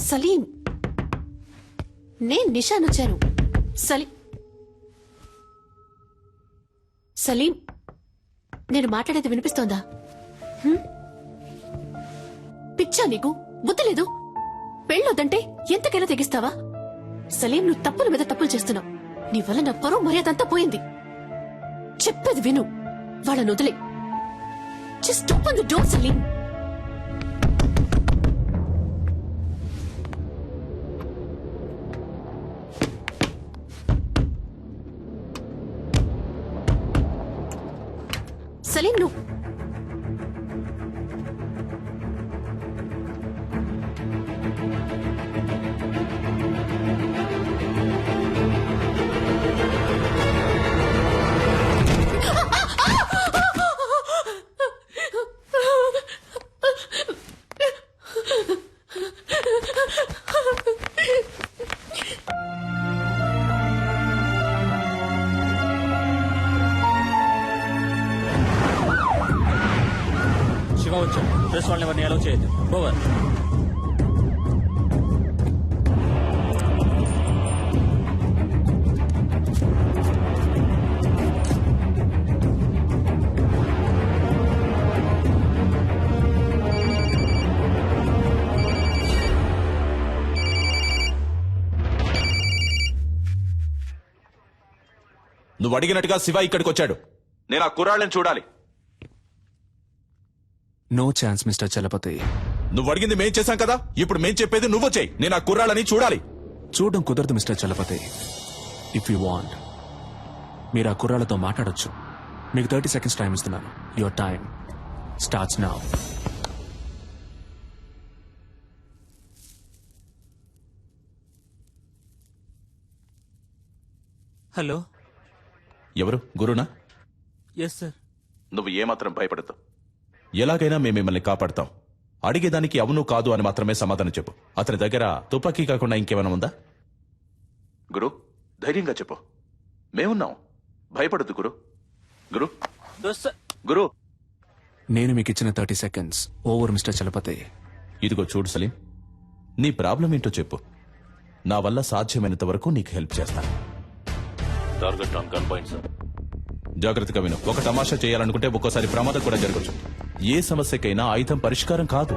F: సలీం, నేను నిషాన్ వచ్చాను. సలీం, నేను మాట్లాడేది వినిపిస్తోందా? పిచ్చా నీకు? బుద్ధి లేదు? పెళ్ళొద్దంటే ఎంతకైనా తెగిస్తావా? సలీం, నువ్వు తప్పుల మీద తప్పులు చేస్తున్నావు. నీ వల్ల నా పరువు మర్యాదంతా పోయింది. చెప్పేది విను. వాళ్ళని వదిలే. Just open the door Salim. Salim, నువ్వు
M: వచ్చాడు. ప్రెస్ వాళ్ళని ఎవరిని అలౌ చేయొద్దు. ఓవర్.
N: నువ్వు అడిగినట్టుగా శివ ఇక్కడికి వచ్చాడు. నేను ఆ కుర్రాళ్ళని చూడాలి.
C: No chance mister Chalapathi.
N: నువ్వు అడిగింది మేం చేశాం కదా, ఇప్పుడు మేం చెప్పేది నువ్వు చేయి. నేను ఆ కుర్రాళ్ళని చూడాలి.
C: చూడడం కుదరదు mister Chalapathi. If you want మీరు ఆ కుర్రాళ్ళతో మాట్లాడొచ్చు. మీకు 30 seconds టైం ఇస్తున్నాను. Your time starts now.
M: Hello.
N: ఎవరు? గురునా?
M: Yes sir.
N: నువ్వు ఏమాత్రం భయపడద్దు. ఎలాగైనా మేము మిమ్మల్ని కాపాడతాం. అడిగేదానికి అవును కాదు అని మాత్రమే సమాధానం చెప్పు. అతని దగ్గర తుపాకీ కాకుండా ఇంకేమైనా ఉందా? గురు, ధైర్యంగా చెప్పు. మేమున్నాం. భయపడద్దు గురు. గురు గురు
C: నేను మీకు ఇచ్చిన 30 seconds ఓవర్ మిస్టర్ చలపతి.
N: ఇదిగో చూడు సలీం, నీ ప్రాబ్లం ఏంటో చెప్పు. నా వల్ల సాధ్యమైనంత వరకు నీకు హెల్ప్ చేస్తాను. Target on gun point sir. జాగ్రత్తగా విను. ఒక తమాషా చేయాలనుకుంటే ఒక్కోసారి ప్రమాదం కూడా జరగచ్చు. ఏ సమస్యకైనా ఆయుధం పరిష్కారం కాదు.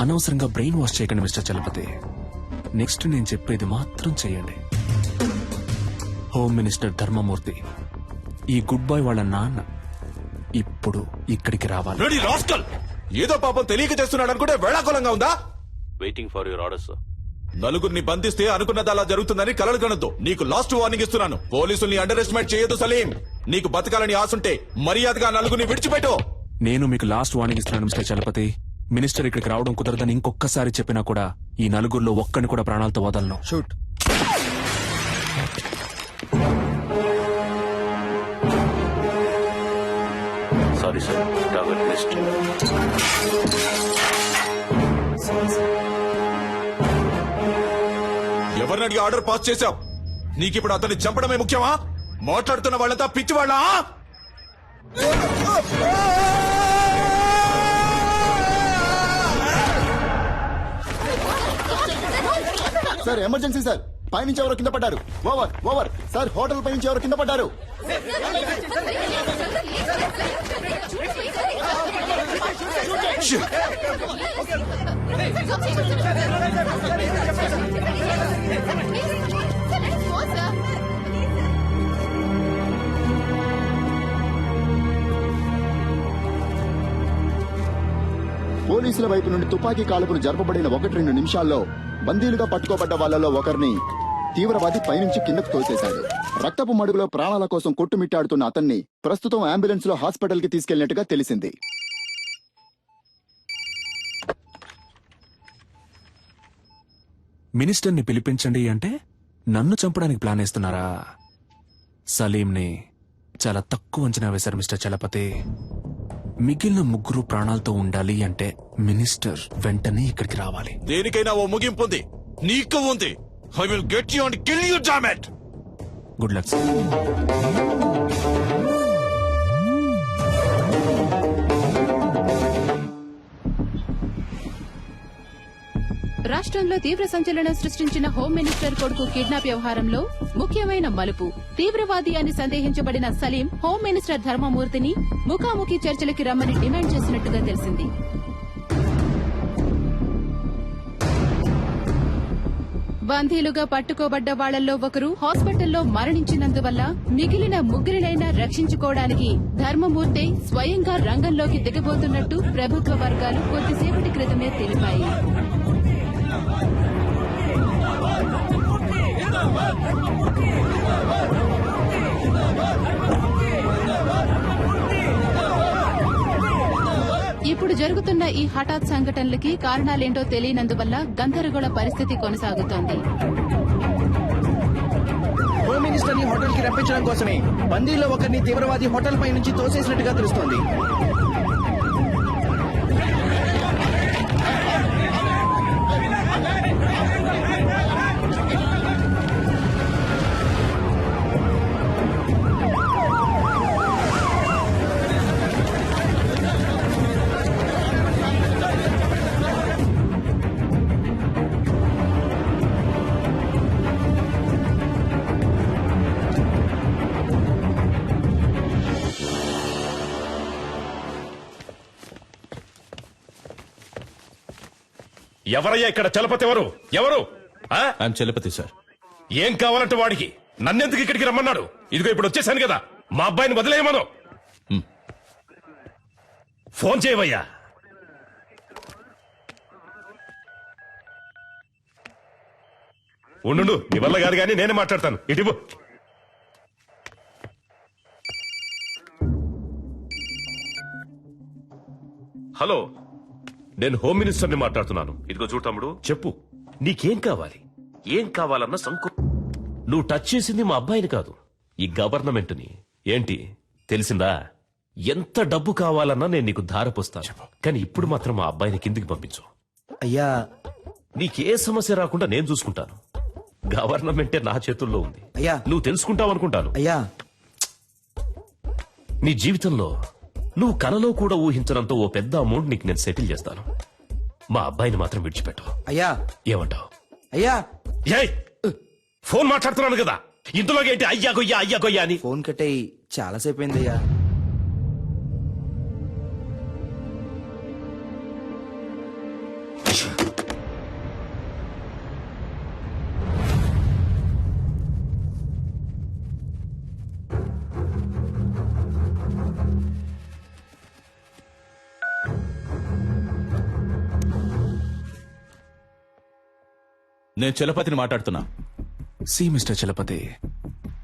C: అనవసరంగా బ్రెయిన్ వాష్ చేయకండి మిస్టర్ చలపతి. నెక్స్ట్ నేను చెప్పేది మాత్రం చేయండి. హోమ్ మినిస్టర్ ధర్మమూర్తి, ఈ గుడ్ బాయ్ వాళ్ళ నాన్న ఇప్పుడు ఇక్కడికి రావాలి.
N: Ready rascal! ఏదో పాపం తెలియక చేస్తున్నాడు అనుకుంటే వేళాకులంగా ఉందా? Waiting for your orders sir. నలుగురిని బంధిస్తే అనుకున్నది అలా జరుగుతుందని కలలు కనొద్దు. నీకు లాస్ట్ వార్నింగ్ ఇస్తున్నాను. పోలీసుల్ని అండర్ ఎస్టిమేట్ చేయొద్దు సలీం. నీకు బతకాలని ఆశుంటే మర్యాదగా నలుగురిని విడిచిపెట్టు.
C: నేను మీకు లాస్ట్ వార్నింగ్ ఇస్తున్నాను మిస్టర్ చలపతి. మినిస్టర్ ఇక్కడికి రావడం కుదరదని ఇంకొకసారి చెప్పినా కూడా ఈ నలుగురిలో ఒక్కని కూడా ప్రాణాలతో వదలను.
L: Shoot.
N: Sorry sir, target missed. ఎవరిని అడిగి ఆర్డర్ పాస్ చేశావు? నీకిప్పుడు అతన్ని చంపడమే ముఖ్యమా? మాట్లాడుతున్న వాళ్ళంతా పిచ్చి వాళ్ళ?
L: Sir emergency sir. పైనుంచి ఎవరో కింద పడ్డారు. Over over sir. హోటల్ పైనుంచి ఎవరో కింద పడ్డారు. పోలీసుల వైపు నుండి తుపాకీ కాల్పులు జరపబడిన 1-2 నిమిషాల్లో బందీలుగా పట్టుకోబడ్డ వాళ్లలో ఒకరిని తీవ్రవాది పైనుంచి కిందకు తోసేశాడు. రక్తపు మడుగులో ప్రాణాల కోసం కొట్టుమిట్టాడుతున్న అతన్ని ప్రస్తుతం అంబులెన్స్ లో హాస్పిటల్ కి తీసుకెళ్లినట్టుగా తెలిసింది.
C: మినిస్టర్ని పిలిపించండి అంటే నన్ను చంపడానికి ప్లాన్ వేస్తున్నారా? సలీంని చాలా తక్కువ అంచనా వేశారు మిస్టర్ చలపతి. మిగిలిన 3 ప్రాణాలతో ఉండాలి అంటే మినిస్టర్ వెంటనే ఇక్కడికి రావాలి.
N: దేనికైనా ఓ ముగింపు ఉంది. నీకు ఉంది. I will get you and kill you, damn it.
C: Good luck sir.
H: రాష్ట్రంలో తీవ్ర సంచలనం సృష్టించిన హోమ్ మినిస్టర్ కొడుకు కిడ్నాప్ వ్యవహారంలో ముఖ్యమైన మలుపు. తీవ్రవాది అని సందేహించబడిన సలీం హోమ్ మినిస్టర్ ధర్మమూర్తిని ముఖాముఖి చర్చలకి రమ్మని డిమాండ్ చేసినట్టుగా తెలిసింది. బందీలుగా పట్టుకోబడ్డ వాళ్లలో ఒకరు హాస్పిటల్లో మరణించినందువల్ల మిగిలిన 3 రక్షించుకోవడానికి ధర్మమూర్తి స్వయంగా రంగంలోకి దిగబోతున్నట్టు ప్రభుత్వ వర్గాలు కొద్దిసేపటి క్రితమే తెలిపాయి. ఇప్పుడు జరుగుతున్న ఈ హఠాత్ సంఘటనలకి కారణాలేంటో తెలియనందువల్ల గందరగోళ పరిస్థితి కొనసాగుతోంది.
M: హోమ్ మినిస్టర్ ని హోటల్ కి రప్పించడం కోసమే బందీల్లో ఒకరిని తీవ్రవాది హోటల్ పై నుంచి తోసేసినట్టుగా తెలుస్తోంది.
A: ఎవరయ్యా ఇక్కడ చలపతి ఎవరు ఎవరు ఆ?
N: I'm Chalapathi sir.
A: ఏం కావాలంటే వాడికి నన్నెందుకు ఇక్కడికి రమ్మన్నాడు? ఇదిగో ఇప్పుడు వచ్చేసాను కదా, మా అబ్బాయిని వదిలేయమను. ఫోన్ చేయవయ్యా. ఉండు, నీ వల్ల కాదు కానీ నేనే మాట్లాడతాను. ఇటు హలో, నేను హోమ్ మినిస్టర్ని మాట్లాడుతున్నాను. ఇదిగో చూడు తమ్ముడు, చెప్పు నీకేం కావాలి? ఏం కావాలన్న సంకు. నువ్వు టచ్ చేసింది మా అబ్బాయిని కాదు, ఈ గవర్నమెంట్ని. ఏంటి తెలిసిందా? ఎంత డబ్బు కావాలన్నా నేను నీకు ధారపోస్తాను, కానీ ఇప్పుడు మాత్రం మా అబ్బాయిని కిందికి పంపించు.
M: అయ్యా
A: నీకే సమస్య రాకుండా నేను చూసుకుంటాను. గవర్నమెంటే నా చేతుల్లో ఉంది.
M: అయ్యా
A: నువ్వు తెలుసుకుంటావు అనుకుంటాను.
M: అయ్యా
A: నీ జీవితంలో నువ్వు కలలో కూడా ఊహించడంత ఓ పెద్ద అమౌంట్ నీకు నేను సెటిల్ చేస్తాను. మా అబ్బాయిని మాత్రం విడిచిపెట్టు.
M: అయ్యా
A: ఏమంటావు?
M: అయ్యా
A: ఏయ్, ఫోన్ మాట్లాడుతున్నాను కదా, ఇందులో ఏంటి అయ్యా గొయ్యా అని?
M: ఫోన్ కట్టేయి, చాలాసేపు అయిందయ్యా.
N: నేను చలపతిని మాట్లాడుతున్నా.
C: సి మిస్టర్ చలపతి,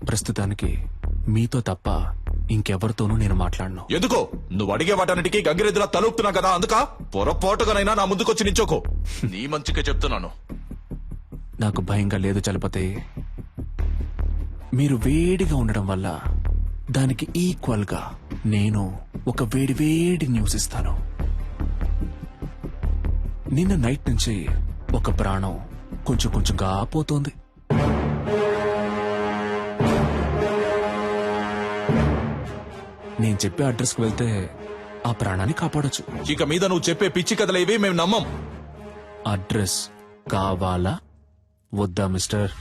C: ప్రస్తుతానికి మీతో తప్ప ఇంకెవరితోనూ నేను మాట్లాడను.
N: ఎందుకో నువ్వు అడిగే వాటన్నిటికీ గంగిరెద్దులా తలుపుతున్నా కదా, అందుక పొరపాటుగానైనా నా ముందుకొచ్చి నించోకో. నీ మంచిగా చెప్తున్నాను.
C: నాకు భయంగా లేదు చలపతి. మీరు వేడిగా ఉండడం వల్ల దానికి ఈక్వల్ గా నేను ఒక వేడి న్యూస్ ఇస్తాను. నిన్న నైట్ నుంచి ఒక ప్రాణం కొంచెంగా పోతోంది. నేను చెప్పే అడ్రస్ కు వెళ్తే ఆ ప్రాణాన్ని కాపాడొచ్చు.
N: ఇక మీద నువ్వు చెప్పే పిచ్చి కథలేవి మేము నమ్మం.
C: అడ్రస్ కావాలా వద్దా మిస్టర్?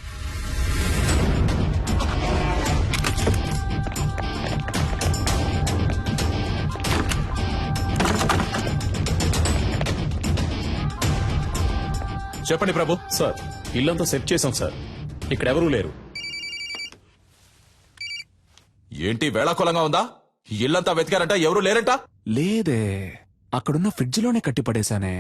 N: చెప్పండి ప్రభు.
K: సార్ ఇల్లంతా సెట్ చేశాం సార్, ఇక్కడెవరూ లేరు.
N: ఏంటి వేళాకోళంగా ఉందా? ఇల్లంతా వెతికారంట, ఎవరు లేరంట?
C: లేదే, అక్కడున్న ఫ్రిడ్జ్ లోనే కట్టి పడేశానే.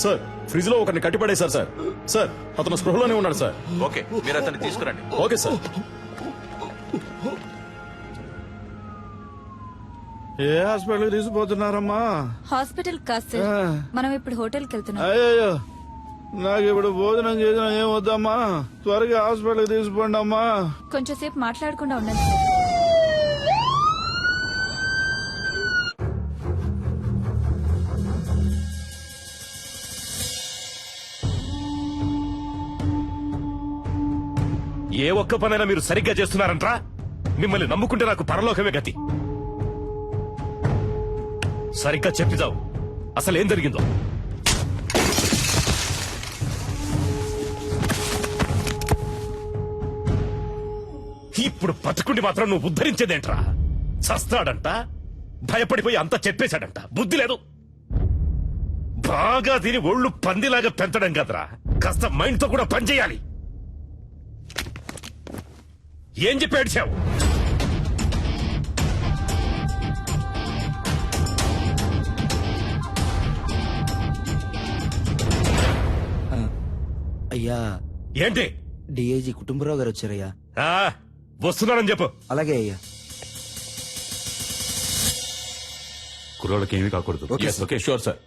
K: సార్ ఫ్రిడ్జ్ లో ఒకరిని కట్టిపడేశారు సార్. సార్ అతను స్పృహలోనే ఉన్నాడు సార్.
N: ఓకే, మీరు అతన్ని తీసుకురండి.
K: Okay sir.
J: ఏ హాస్పిటల్ తీసుకుపోతున్నారమ్మా?
E: హాస్పిటల్ కాదు సార్, మనం ఇప్పుడు హోటల్కి వెళ్తున్నాం.
J: అయ్యో, నాకు ఇప్పుడు భోజనం చేసిన ఏం వద్దమ్మా, త్వరగా హాస్పిటల్ తీసుకుపోండి అమ్మా.
E: కొంచెం సేపు మాట్లాడకుండా ఉండండి సార్.
A: ఏ ఒక్క పనైనా మీరు సరిగ్గా చేస్తున్నారంట్రా? మిమ్మల్ని నమ్ముకుంటే నాకు పరలోకమే గతి. సరిగ్గా చెప్పిదావు, అసలు ఏం జరిగిందో. ఇప్పుడు బతుకుండి మాత్రం నువ్వు ఉద్ధరించేదేంట్రా? చస్తాడంట, భయపడిపోయి అంతా చెప్పేశాడంట. బుద్ధి లేదు. బాగా తిని ఒళ్ళు పందిలాగా పెంచడం కదరా, కాస్త మైండ్ తో కూడా పనిచేయాలి. ఏం చెప్పి ఏడ్చావు?
M: అయ్యా
A: ఏంటి?
M: డిఐజీ కుటుంబరావు గారు వచ్చారయ్యా.
A: వస్తున్నానని చెప్పు.
M: అలాగే అయ్యా.
G: కుర్రాళ్ళకి ఏమీ కాకూడదు.
N: Okay sure sir.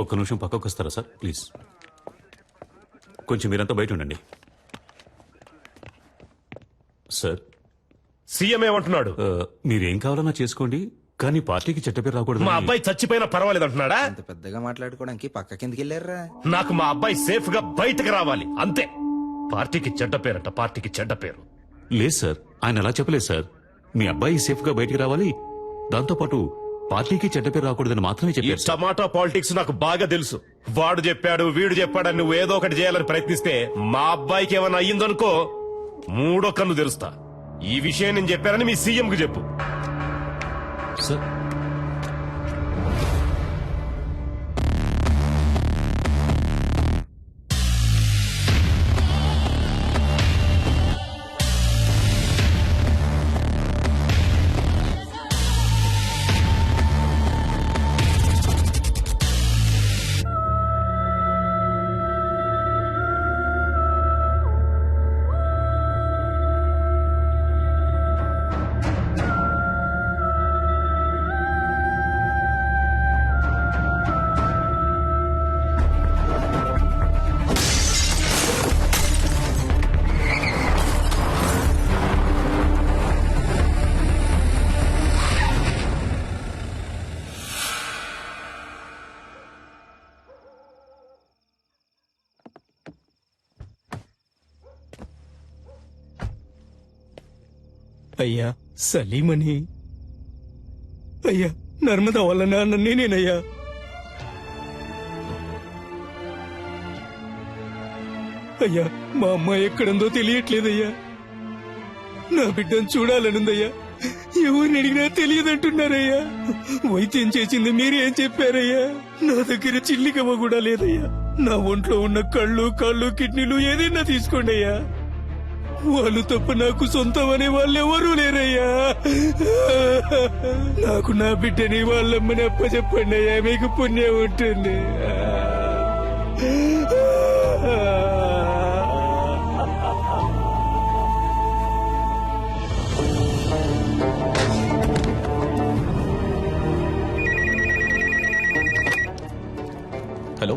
G: ఒక్క నిమిషం పక్కకు వస్తారా సార్ ప్లీజ్? కొంచెం మీరంతా బయట ఉండండి. సార్
A: సీఎం ఏమంటున్నాడు?
G: మీరేం కావాలన్నా చేసుకోండి, కానీ పార్టీకి చెడ్డ పేరు రాకూడదు.
A: మా అబ్బాయి చచ్చిపోయినా పర్వాలేదు అంటున్నాడా?
D: అంత పెద్దగా మాట్లాడుకోవడానికి పక్క కిందకి వెళ్ళారా?
A: నాకు మా అబ్బాయి సేఫ్ గా బయటకు రావాలి అంతే. పార్టీకి చెడ్డ పేరంట, పార్టీకి చెడ్డ పేరు.
G: లేదు సార్, ఆయన అలా చెప్పలేదు సార్. మీ అబ్బాయి సేఫ్ గా బయటికి రావాలి, దాంతోపాటు పార్టీకి చెడ్డ పేరు రాకూడదని మాత్రమే
A: ఈ
G: చెప్పారు సార్.
A: టమాటా పాలిటిక్స్ నాకు బాగా తెలుసు. వాడు చెప్పాడు వీడు చెప్పాడని నువ్వు ఏదో ఒకటి చేయాలని ప్రయత్నిస్తే మా అబ్బాయికి ఏమైనా అయ్యిందనుకో మూడో కన్ను తెరుస్తా. ఈ విషయం నేను చెప్పానని మీ సీఎం కు చెప్పు.
G: సార్
M: అయ్యా సలీమని, అయ్యా నర్మదా వాళ్ళ నాన్న నేనేనయ్యా. అయ్యా మా అమ్మాయి ఎక్కడుందో తెలియట్లేదయ్యా. నా బిడ్డను చూడాలనుందయ్యా. ఎవరిని అడిగినా తెలియదంటున్నారయ్యా. వైద్యం చేసింది మీరేం చెప్పారయ్యా? నా దగ్గర చిల్లికమ్మ కూడా లేదయ్యా. నా ఒంట్లో ఉన్న కళ్ళు కాళ్ళు కిడ్నీలు ఏదైనా తీసుకోండి అయ్యా. వాళ్ళు తప్ప నాకు సొంతం అనే వాళ్ళు ఎవరూ లేరయ్యా. నాకు నా బిడ్డని వాళ్ళమ్మని అప్పచెప్పండి అయ్యా, మీకు పుణ్యం ఉంటుంది.
N: హలో,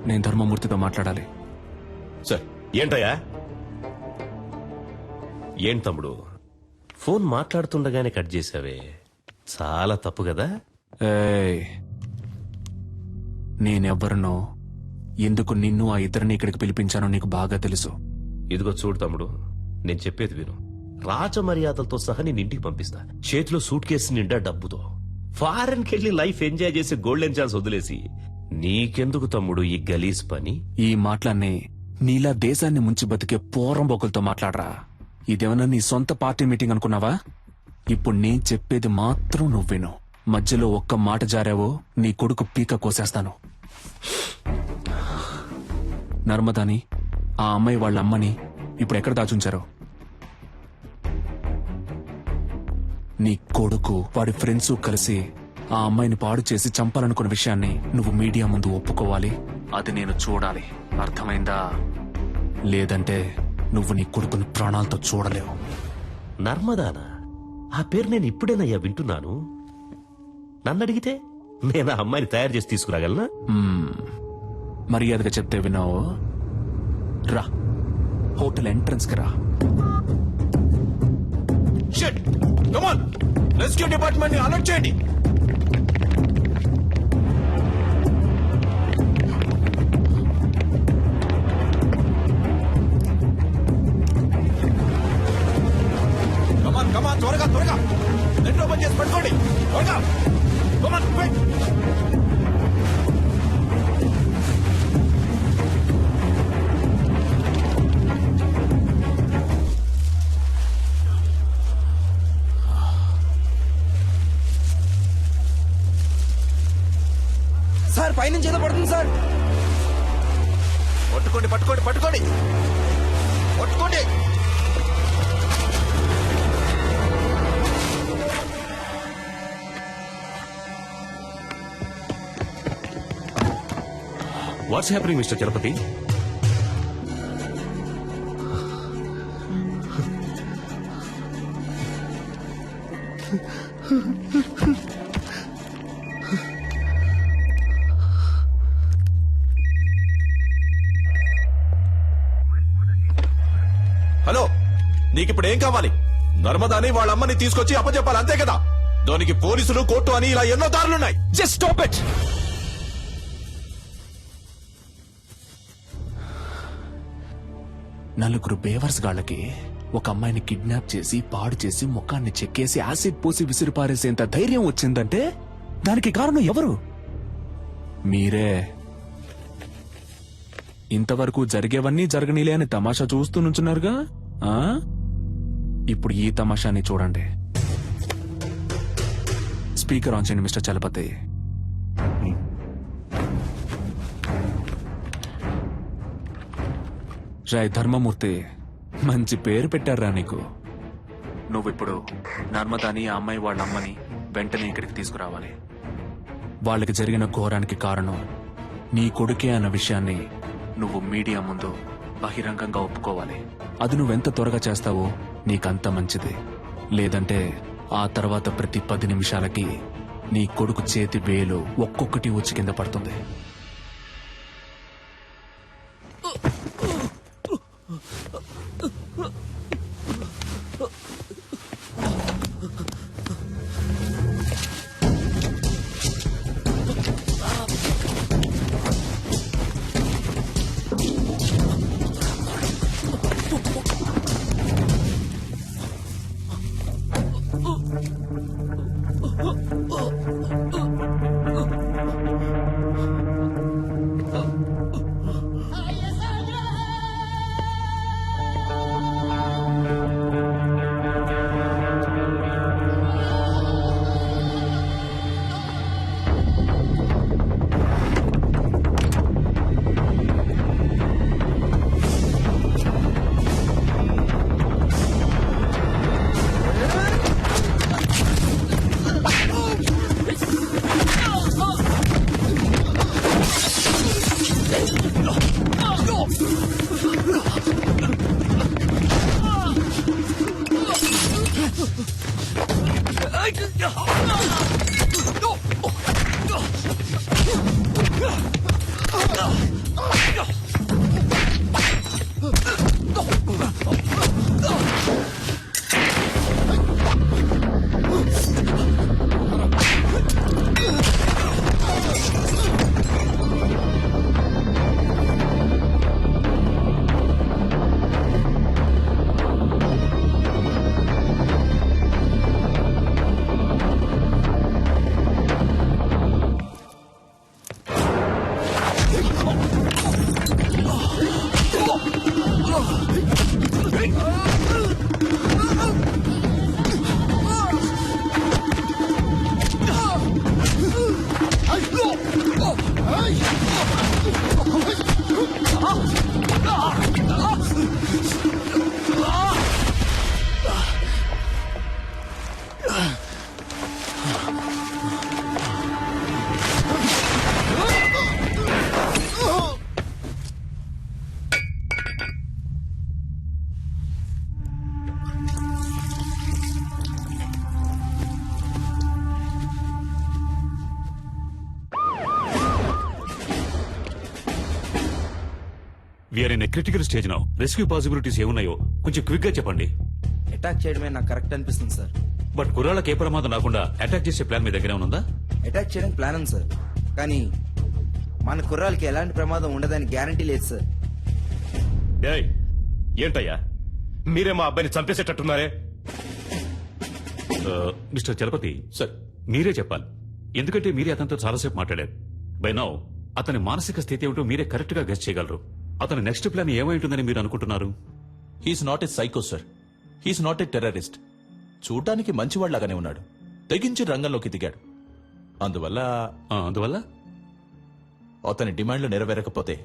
C: నేను ధర్మమూర్తితో మాట్లాడాలి.
N: సార్.
A: ఏంటయ్యా? ఏం తమ్ముడు ఫోన్ మాట్లాడుతుండగానే కట్ చేసావే, చాలా తప్పు కదా?
C: ఏయ్, నేనెవ్వరినో ఎందుకు నిన్ను ఆ ఇద్దరిని ఇక్కడికి పిలిపించానో నీకు బాగా తెలుసు.
A: ఇదిగో చూడు తమ్ముడు, నేను చెప్పేది విను. రాజమర్యాదలతో సహా నేను ఇంటికి పంపిస్తా, చేతిలో సూట్ కేసు నిండా డబ్బుతో. ఫారెన్ కెళ్లి లైఫ్ ఎంజాయ్ చేసి గోల్డెన్ ఛాన్స్ వదిలేసి నీకెందుకు తమ్ముడు ఈ గలీజ్ పని?
C: ఈ మాటలన్నీ నీలా దేశాన్ని ముంచి బతికే పోరంబోకులతో మాట్లాడరా. ఇదేమన్నా నీ సొంత పార్టీ మీటింగ్ అనుకున్నావా? ఇప్పుడు నేను చెప్పేది మాత్రం నువ్వు విను. మధ్యలో ఒక్క మాట జారావో నీ కొడుకు పీక కోసేస్తాను. నర్మదాని, ఆ అమ్మాయి వాళ్ళ అమ్మని ఇప్పుడు ఎక్కడ దాచుంచారో? నీ కొడుకు వాడి ఫ్రెండ్స్ కలిసి ఆ అమ్మాయిని పాడు చేసి చంపాలనుకున్న విషయాన్ని నువ్వు మీడియా ముందు ఒప్పుకోవాలి. అది నేను చూడాలి, అర్థమైందా? లేదంటే నువ్వు నీ కొడుకుని ప్రాణాలతో చూడలేవు.
A: నర్మదానా? ఆ పేరు నేను ఇప్పుడేనయ్యా వింటున్నాను. నన్ను అడిగితే నేను ఆ అమ్మాయిని తయారు చేసి తీసుకురాగలనా?
C: మర్యాదగా చెప్తే విన్నావు. రా, హోటల్ ఎంట్రన్స్ కి రా.
A: రెస్క్యూ డిపార్ట్మెంట్ ని అలర్ట్ చేయండి. త్వరగా త్వరగా నెట్ ఓపెన్ చేసి పట్టుకోండి. త్వరగా
D: సార్ పైనుంచి ఏదో పడుతుంది సార్.
A: పట్టుకోండి పట్టుకోండి పట్టుకోండి పట్టుకోండి.
G: What's happening mister Tirupathi?
N: Hello, నీకిప్పుడు ఏం కావాలి? నర్మదాని వాళ్ళ అమ్మని తీసుకొచ్చి అప్పచెప్పాలి, అంతే కదా? దానికి పోలీసులు కోర్టు అని ఇలా ఎన్నో దారులున్నాయి.
C: Just stop it. నలుగురు బేవర్స్ గాళ్ళకి ఒక అమ్మాయిని కిడ్నాప్ చేసి పాడు చేసి ముఖాన్ని చెక్కేసి యాసిడ్ పోసి విసిరిపారేసేంత ధైర్యం వచ్చిందంటే దానికి కారణం ఎవరు? మీరే. ఇంతవరకు జరిగేవన్నీ జరగనీలే అని తమాషా చూస్తూ నుంచున్నారుగా. ఆ? ఇప్పుడు ఈ తమాషాని చూడండి. స్పీకర్ ఆన్ చేయండి మిస్టర్ చలపతి. రాయ్ ధర్మమూర్తి, మంచి పేరు పెట్టారా నీకు. నువ్విప్పుడు నర్మదాని ఆ అమ్మాయి వాళ్ళ అమ్మని వెంటనే ఇక్కడికి తీసుకురావాలి. వాళ్ళకి జరిగిన ఘోరానికి కారణం నీ కొడుకే అన్న విషయాన్ని నువ్వు మీడియా ముందు బహిరంగంగా ఒప్పుకోవాలి. అది నువ్వెంత త్వరగా చేస్తావో నీకంత మంచిది. లేదంటే ఆ తర్వాత ప్రతి 10 నిమిషాలకి నీ కొడుకు చేతి వేలు ఒక్కొక్కటి వచ్చి కింద పడుతుంది.
G: We're in a critical stage now. Rescue possibilities ఏమున్నాయో కొంచెం క్విక్ గా చెప్పండి.
D: అటాక్ చేయడమే నాకు కరెక్ట్ అనిపిస్తుంది సార్.
G: బట్ కుర్రాళ్ళకి ఏ ప్రమాదం రాకుండా అటాక్ చేసే ప్లాన్ మీ దగ్గర ఉందా?
D: అటాక్ చేయడానికి ప్లాన్ ఉంది సార్, కానీ మన కుర్రాలకి ఎలాంటి ప్రమాదం ఉండదని గ్యారంటీ లేదు సార్.
A: ఏయ్, ఏంటయ్యా మీరే మా అబ్బాయిని చంపేసేటట్టున్నారే?
G: మిస్టర్ చలపతి సార్, మీరే చెప్పాలి. ఎందుకంటే మీరే అతనితో చాలాసేపు మాట్లాడారు. బై నౌ అతని మానసిక స్థితి ఏమిటో మీరే కరెక్ట్ గా గెస్ చేయగలరు. అతని నెక్స్ట్ ప్లాన్ ఏమై ఉంటుందని మీరు అనుకుంటున్నారు?
N: He's not a psycho sir, he's not a terrorist. చూడటానికి మంచివాళ్లాగానే ఉన్నాడు, తెగించి రంగంలోకి దిగాడు. అందువల్ల అతని డిమాండ్లు నెరవేరకపోతే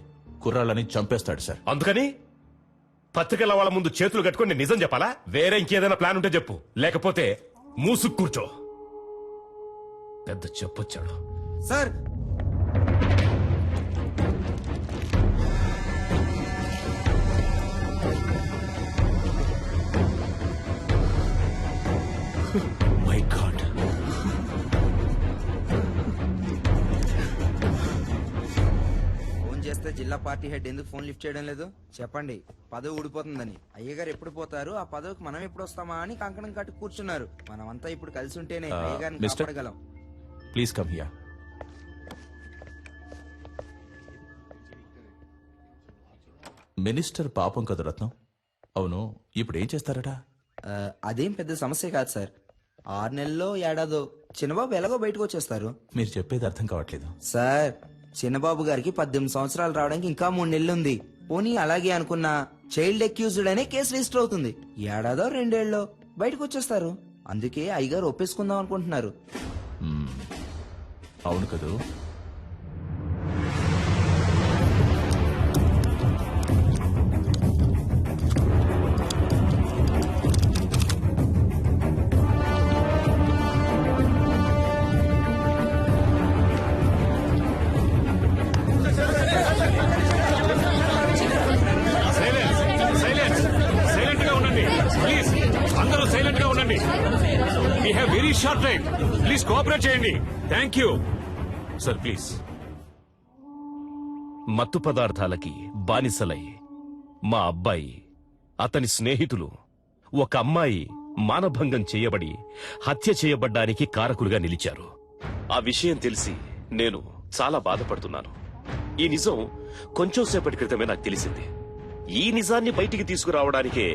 N: కుర్రాళ్ళని చంపేస్తాడు సార్.
A: అందుకని పత్రికల వాళ్ళ ముందు చేతులు కట్టుకుని నిజం చెప్పాలా? వేరే ఇంకేదైనా ప్లాన్ ఉంటే చెప్పు, లేకపోతే మూసుకు కూర్చో. పెద్ద చెప్పొచ్చాడు
D: సార్.
G: మై గాడ్,
D: ఫోన్ చేస్తే
P: జిల్లా పార్టీ హెడ్ ఎందుకు ఫోన్ లిఫ్ట్ చేయడం లేదు చెప్పండి. పదవి ఊడిపోతుందని. అయ్యగారు ఎప్పుడు పోతారు, ఆ పదవికి మనం ఎప్పుడు వస్తామా అని కంకణం కట్టి కూర్చున్నారు. మనమంతా ఇప్పుడు కలిసి ఉంటేనే అయ్యగారిని
N: మిస్టర్,
P: కాపాడగలం.
N: Please come here. మినిస్టర్ పాపం కదా రత్నం. అవును, ఇప్పుడు ఏం చేస్తారట?
P: అదేం పెద్ద సమస్య కాదు సార్. 6 నెలల్లో ఏడాదో చిన్నబాబు ఎలాగో బయటకు వచ్చేస్తారు.
N: మీరు చెప్పేది అర్థం కావట్లేదు.
P: సార్, చిన్నబాబు గారికి 18 సంవత్సరాలు రావడానికి ఇంకా 3 నెలలు ఉంది. పోనీ అలాగే అనుకున్నా చైల్డ్ అక్యూజ్డ్ అనే కేసు రిజిస్టర్ అవుతుంది. ఏడాదో 2 ఏళ్ళలో బయటకు వచ్చేస్తారు. అందుకే అయ్యగారు ఒప్పేసుకుందాం అనుకుంటున్నారు.
N: అవును కదూ?
G: సైలెంట్ గా ఉండండి ప్లీజ్. అందరూ సైలెంట్ గా ఉండండి. We have very short time. Please cooperate చేయండి. Thank you.
A: Sir please. మత్తు పదార్థాలకి బానిసలై మా అబ్బాయి, అతని స్నేహితులు, ఒక అమ్మాయి మానభంగం చేయబడి హత్య చేయబడ్డానికి కారకులుగా నిలిచారు. ఆ విషయం తెలిసి నేను చాలా బాధపడుతున్నాను. ఈ నిజం కొంచెం సేపటి క్రితమే నాకు తెలిసింది. ఈ నిజాన్ని బయటికి తీసుకురావడానికే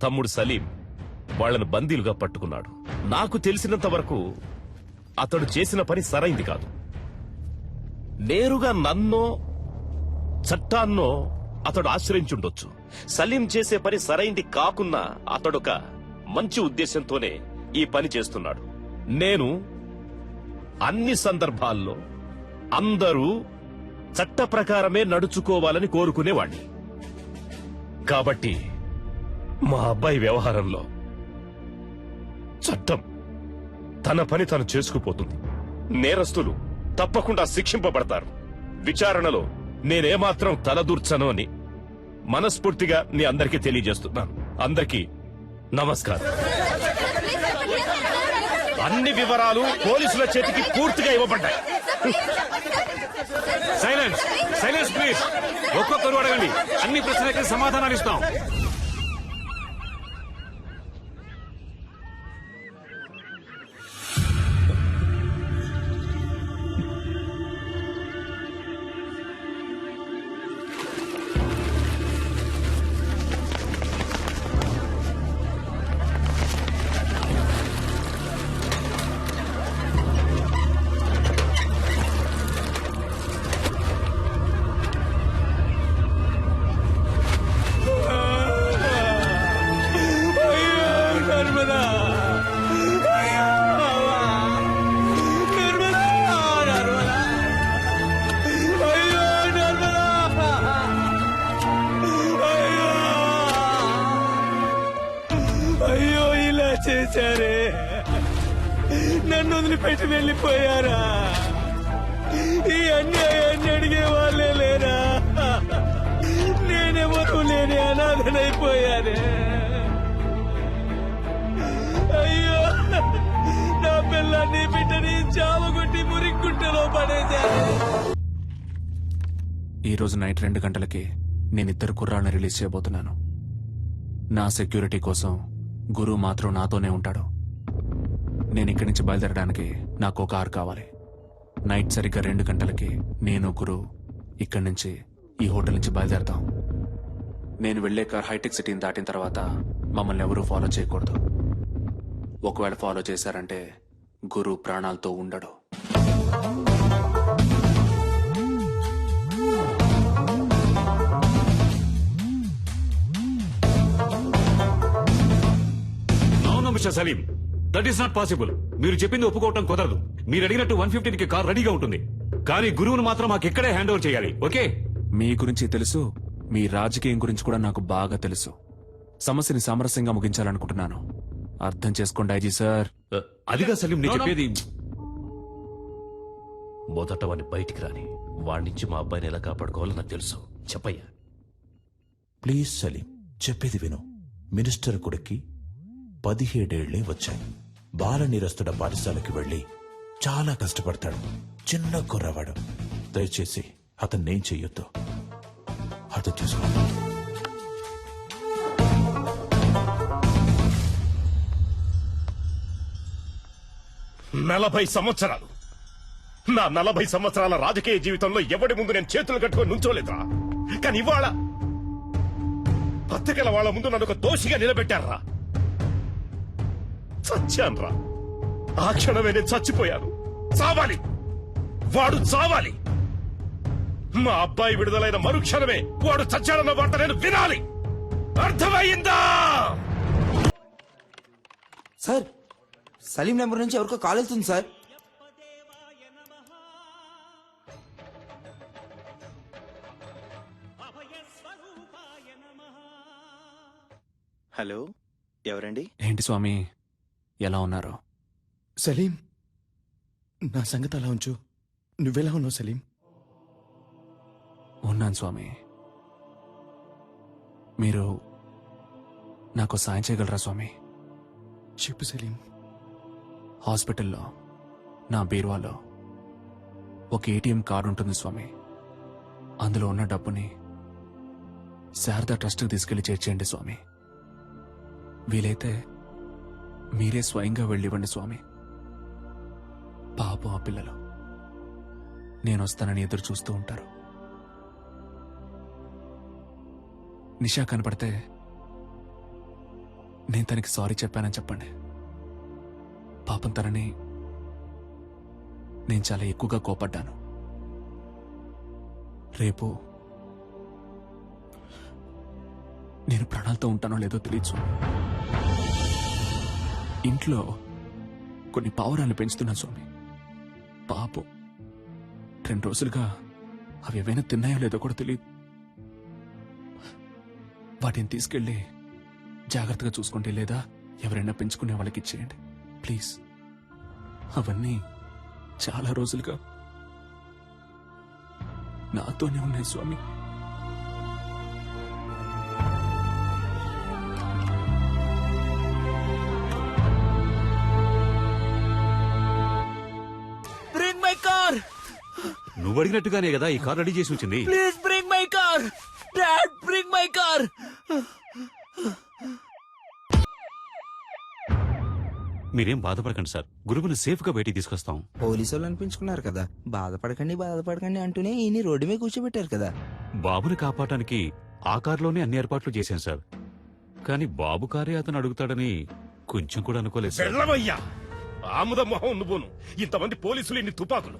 A: తమ్ముడు సలీం వాళ్లను బందీలుగా పట్టుకున్నాడు. నాకు తెలిసినంత వరకు అతడు చేసిన పని సరైంది కాదు. నేరుగా నన్నో చట్టాన్నో అతడు ఆశ్రయించుండొచ్చు. సలీం చేసే పని సరైంది కాకున్నా అతడొక మంచి ఉద్దేశంతోనే ఈ పని చేస్తున్నాడు. నేను అన్ని సందర్భాల్లో అందరూ చట్ట ప్రకారమే నడుచుకోవాలని కోరుకునేవాణ్ణి. కాబట్టి మా అబ్బాయి వ్యవహారంలో చట్టం తన పని తను చేసుకుపోతుంది. నేరస్తులు తప్పకుండా శిక్షింపబడతారు. విచారణలో నేనేమాత్రం తలదూర్చను అని మనస్ఫూర్తిగా నీ అందరికీ తెలియజేస్తున్నాను. అందరికీ నమస్కారం. అన్ని వివరాలు పోలీసుల చేతికి పూర్తిగా ఇవ్వబడ్డాయి.
G: Silence, silence please. ఒక్కొక్కరు అడగండి. అన్ని ప్రశ్నలకి సమాధానాలు ఇస్తాం.
M: అయ్యో, ఇలా చేశారే. నన్ను వదిలిపెట్టి వెళ్ళిపోయారా? ఈ అన్యాయాన్ని అడిగే వాళ్ళే లేరా? నేనెవరూ లేని అనాథనైపోయానే. అయ్యో, నా పిల్లాన్ని బిడ్డని చావగొట్టి మురిక్కుంటలో పడేశారు.
C: ఈ రోజు నైట్ 2 గంటలకి నేను 2 కుర్రాళ్ళని రిలీజ్ చేయబోతున్నాను. నా సెక్యూరిటీ కోసం గురు మాత్రం నాతోనే ఉంటాడు. నేను ఇక్కడి నుంచి బయలుదేరడానికి నాకు ఒక కారు కావాలి. నైట్ సరిగ్గా 2 గంటలకి నేను గురు ఇక్కడి నుంచి ఈ హోటల్ నుంచి బయలుదేరతాం. నేను వెళ్లే కార్ హైటెక్ సిటీని దాటిన తర్వాత మమ్మల్ని ఎవరూ ఫాలో చేయకూడదు. ఒకవేళ ఫాలో చేశారంటే గురు ప్రాణాలతో ఉండడు.
G: Mister Salim, that is not possible. మీరు చెప్పింది ఒప్పుకోవటం కుదరదు. మీరు అడిగినట్టు 115కి కార్ రెడీగా ఉంటుంది. కానీ గురువును మాత్రం మాకు ఇక్కడే హ్యాండ్ ఓవర్ చేయాలి. ఓకే?
C: మీ గురించి తెలుసు, మీ రాజకీయం గురించి కూడా నాకు బాగా తెలుసు. సమస్యని సామరస్యంగా ముగించాలనుకుంటున్నాను. అర్థం చేసుకోండి ఐజీ సార్.
G: అదిగా సలీం నేను చెప్పేది.
A: మొదట వాడిని బయటికి రాని, వాడి నుంచి మా అబ్బాయిని ఎలా కాపాడుకోవాలో నాకు తెలుసు. చెప్పయ్యా.
N: ప్లీజ్ సలీం, చెప్పేది విను. మినిస్టర్ కొడుక్కి 17 ఏళ్లే వచ్చాయి. బాల నిరస్తుడ పాఠశాలకి వెళ్లి చాలా కష్టపడతాడు. చిన్న కుర్రవాడు. దయచేసి అతన్నేం చెయ్యొద్దు. అర్థం చేసుకో.
A: 40 సంవత్సరాలు నా 40 సంవత్సరాల రాజకీయ జీవితంలో ఎవడి ముందు నేను చేతులు కట్టుకొని నుంచోలేదురా. కానీ ఇవాళ పత్రికల వాళ్ళ ముందు నన్ను ఒక దోషిగా నిలబెట్టారా. చచ్చాన్రా. ఆ క్షణమే నేను చచ్చిపోయాను. చావాలి, వాడు చావాలి. మా అబ్బాయి విడుదలైన మరుక్షణమే వాడు చచ్చాడన్న వార్త నేను వినాలి. అర్థమైందా?
P: సార్ సలీం నెంబర్ నుంచి ఎవరికో కాల్ వెళ్తుంది సార్.
D: హలో, ఎవరండి?
C: ఏంటి స్వామి ఎలా ఉన్నారు?
O: సలీం, నా సంగతి అలా ఉంచు. నువ్వెలా ఉన్నావు సలీం?
C: ఉన్నాను స్వామి. మీరు నాకు సాయం చేయగలరా స్వామి?
O: చెప్పు సలీం.
C: హాస్పిటల్లో నా బీరువాలో ఒక ఏటీఎం కార్డు ఉంటుంది స్వామి. అందులో ఉన్న డబ్బుని శారదా ట్రస్ట్కి తీసుకెళ్లి చేర్చేయండి స్వామి. వీలైతే మీరే స్వయంగా వెళ్ళివ్వండి స్వామి. పాపం ఆ పిల్లలు నేను వస్తానని ఎదురు చూస్తూ ఉంటారు. నిషా కనపడితే నేను తనకి సారీ చెప్పానని చెప్పండి. పాపం తనని నేను చాలా ఎక్కువగా కోపడ్డాను. రేపు నేను ప్రాణాలతో ఉంటానో లేదో తెలియదు స్వామి. ఇంట్లో కొన్ని పావురాలు పెంచుతున్నాను స్వామి. పాపం 2 రోజులుగా అవి ఏవైనా తిన్నాయో లేదో కూడా తెలియదు. వాటిని తీసుకెళ్ళి జాగ్రత్తగా చూసుకుంటే లేదా ఎవరైనా పెంచుకునే వాళ్ళకి ఇచ్చేయండి ప్లీజ్. అవన్నీ చాలా రోజులుగా నాతోనే ఉన్నాయి స్వామి.
O: Bring my car.
G: నువ్వు అడిగినట్టుగానే కదా ఈ కార్ రెడీ చేసి వచ్చింది.
O: Please bring my car. Dad, bring my car.
G: మీరేం బాధపడకండి సార్, గురువుని సేఫ్ గా బయటికి తీసుకొస్తాం.
P: పోలీసు వాళ్ళు అనిపించుకున్నారు కదా, బాధపడకండి అంటూనే ఈయన రోడ్డు మీద కూర్చోబెట్టారు కదా.
G: బాబుని కాపాడటానికి ఆ కారులోనే అన్ని ఏర్పాట్లు చేశాను సార్. కానీ బాబు కారే అతను అడుగుతాడని కొంచెం కూడా అనుకోలేదు సార్.
A: వెళ్ళవయ్యా ఆముద మొహం నువ్వును. ఇంతమంది పోలీసులు, ఇన్ని తుపాకులు,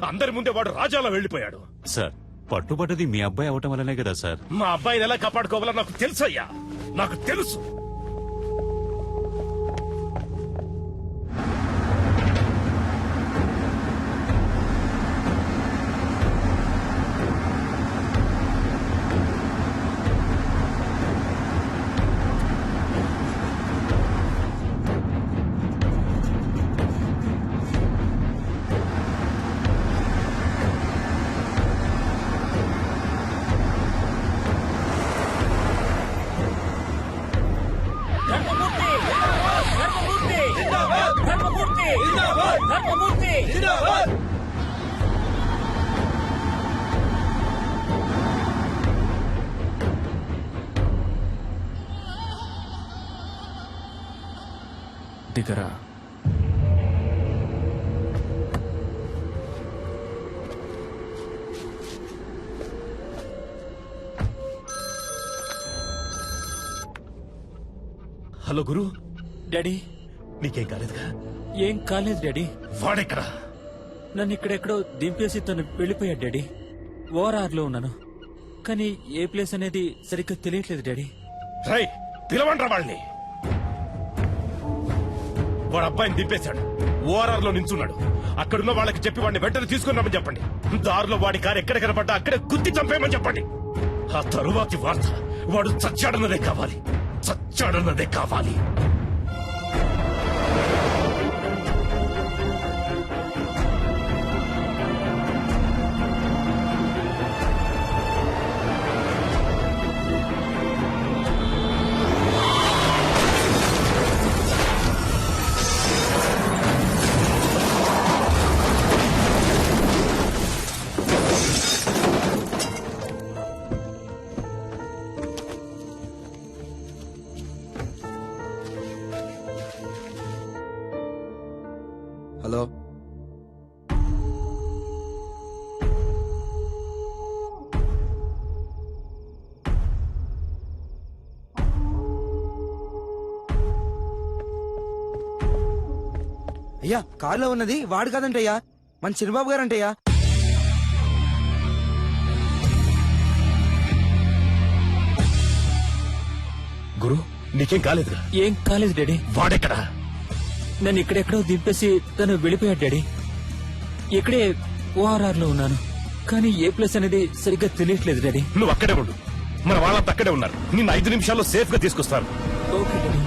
A: అందరి ముందే వాడు రాజాలా వెళ్ళిపోయాడు.
G: సార్, పట్టుబడ్డది మీ అబ్బాయి అవటం వల్లనే కదా సార్.
A: మా అబ్బాయిని ఎలా కాపాడుకోవాలో నాకు తెలుసయ్యా, నాకు తెలుసు.
C: దిగరా.
A: హలో గురు.
M: డాడీ,
A: నీకేం కాలేదుగా?
M: ఏం కాలేదు డాడీ.
A: వాడెక్కడా?
M: నన్ను ఇక్కడెక్కడో దింపేసి తను వెళ్ళిపోయాడు డాడీ. ఓఆర్ఆర్ లో ఉన్నాను, కానీ ఏ ప్లేస్ అనేది సరిగ్గా తెలియట్లేదు డాడీ.
A: రై, పిలవండ్రా వాళ్ళని. వాడు అబ్బాయిని దింపేశాడు, ఓఆర్ఆర్ లో నించున్నాడు. అక్కడున్న వాళ్ళకి చెప్పి వాడిని వెంటనే తీసుకున్నామని చెప్పండి. దారిలో వాడి కారు ఎక్కడ కనపడ్డా అక్కడే గుద్ది చంపేయమని చెప్పండి. ఆ తరువాతి వార్త వాడు చచ్చాడన్నదే కావాలి, చచ్చాడన్నదే కావాలి.
P: హలో అయ్యా కారులో ఉన్నది వాడు కాదంటయ్యా మన చిన్నబాబు గారంటయ్యా.
A: గురు నీకేం కాలేదుగా?
M: ఏం కాలేదు డాడీ.
A: వాడెక్కడా?
M: నన్ను ఇక్కడెక్కడో దింపేసి తను వెళ్ళిపోయాడు డాడీ. ఇక్కడే ORR లో ఉన్నాను, కానీ ఏ ప్లేస్ అనేది సరిగ్గా తెలియట్లేదు డాడీ.
A: నువ్వు అక్కడే ఉండు, మన వాళ్ళంతా అక్కడే ఉన్నారు. నిన్ను 5 నిమిషాల్లో సేఫ్ గా తీసుకొస్తారు.
M: Okay daddy.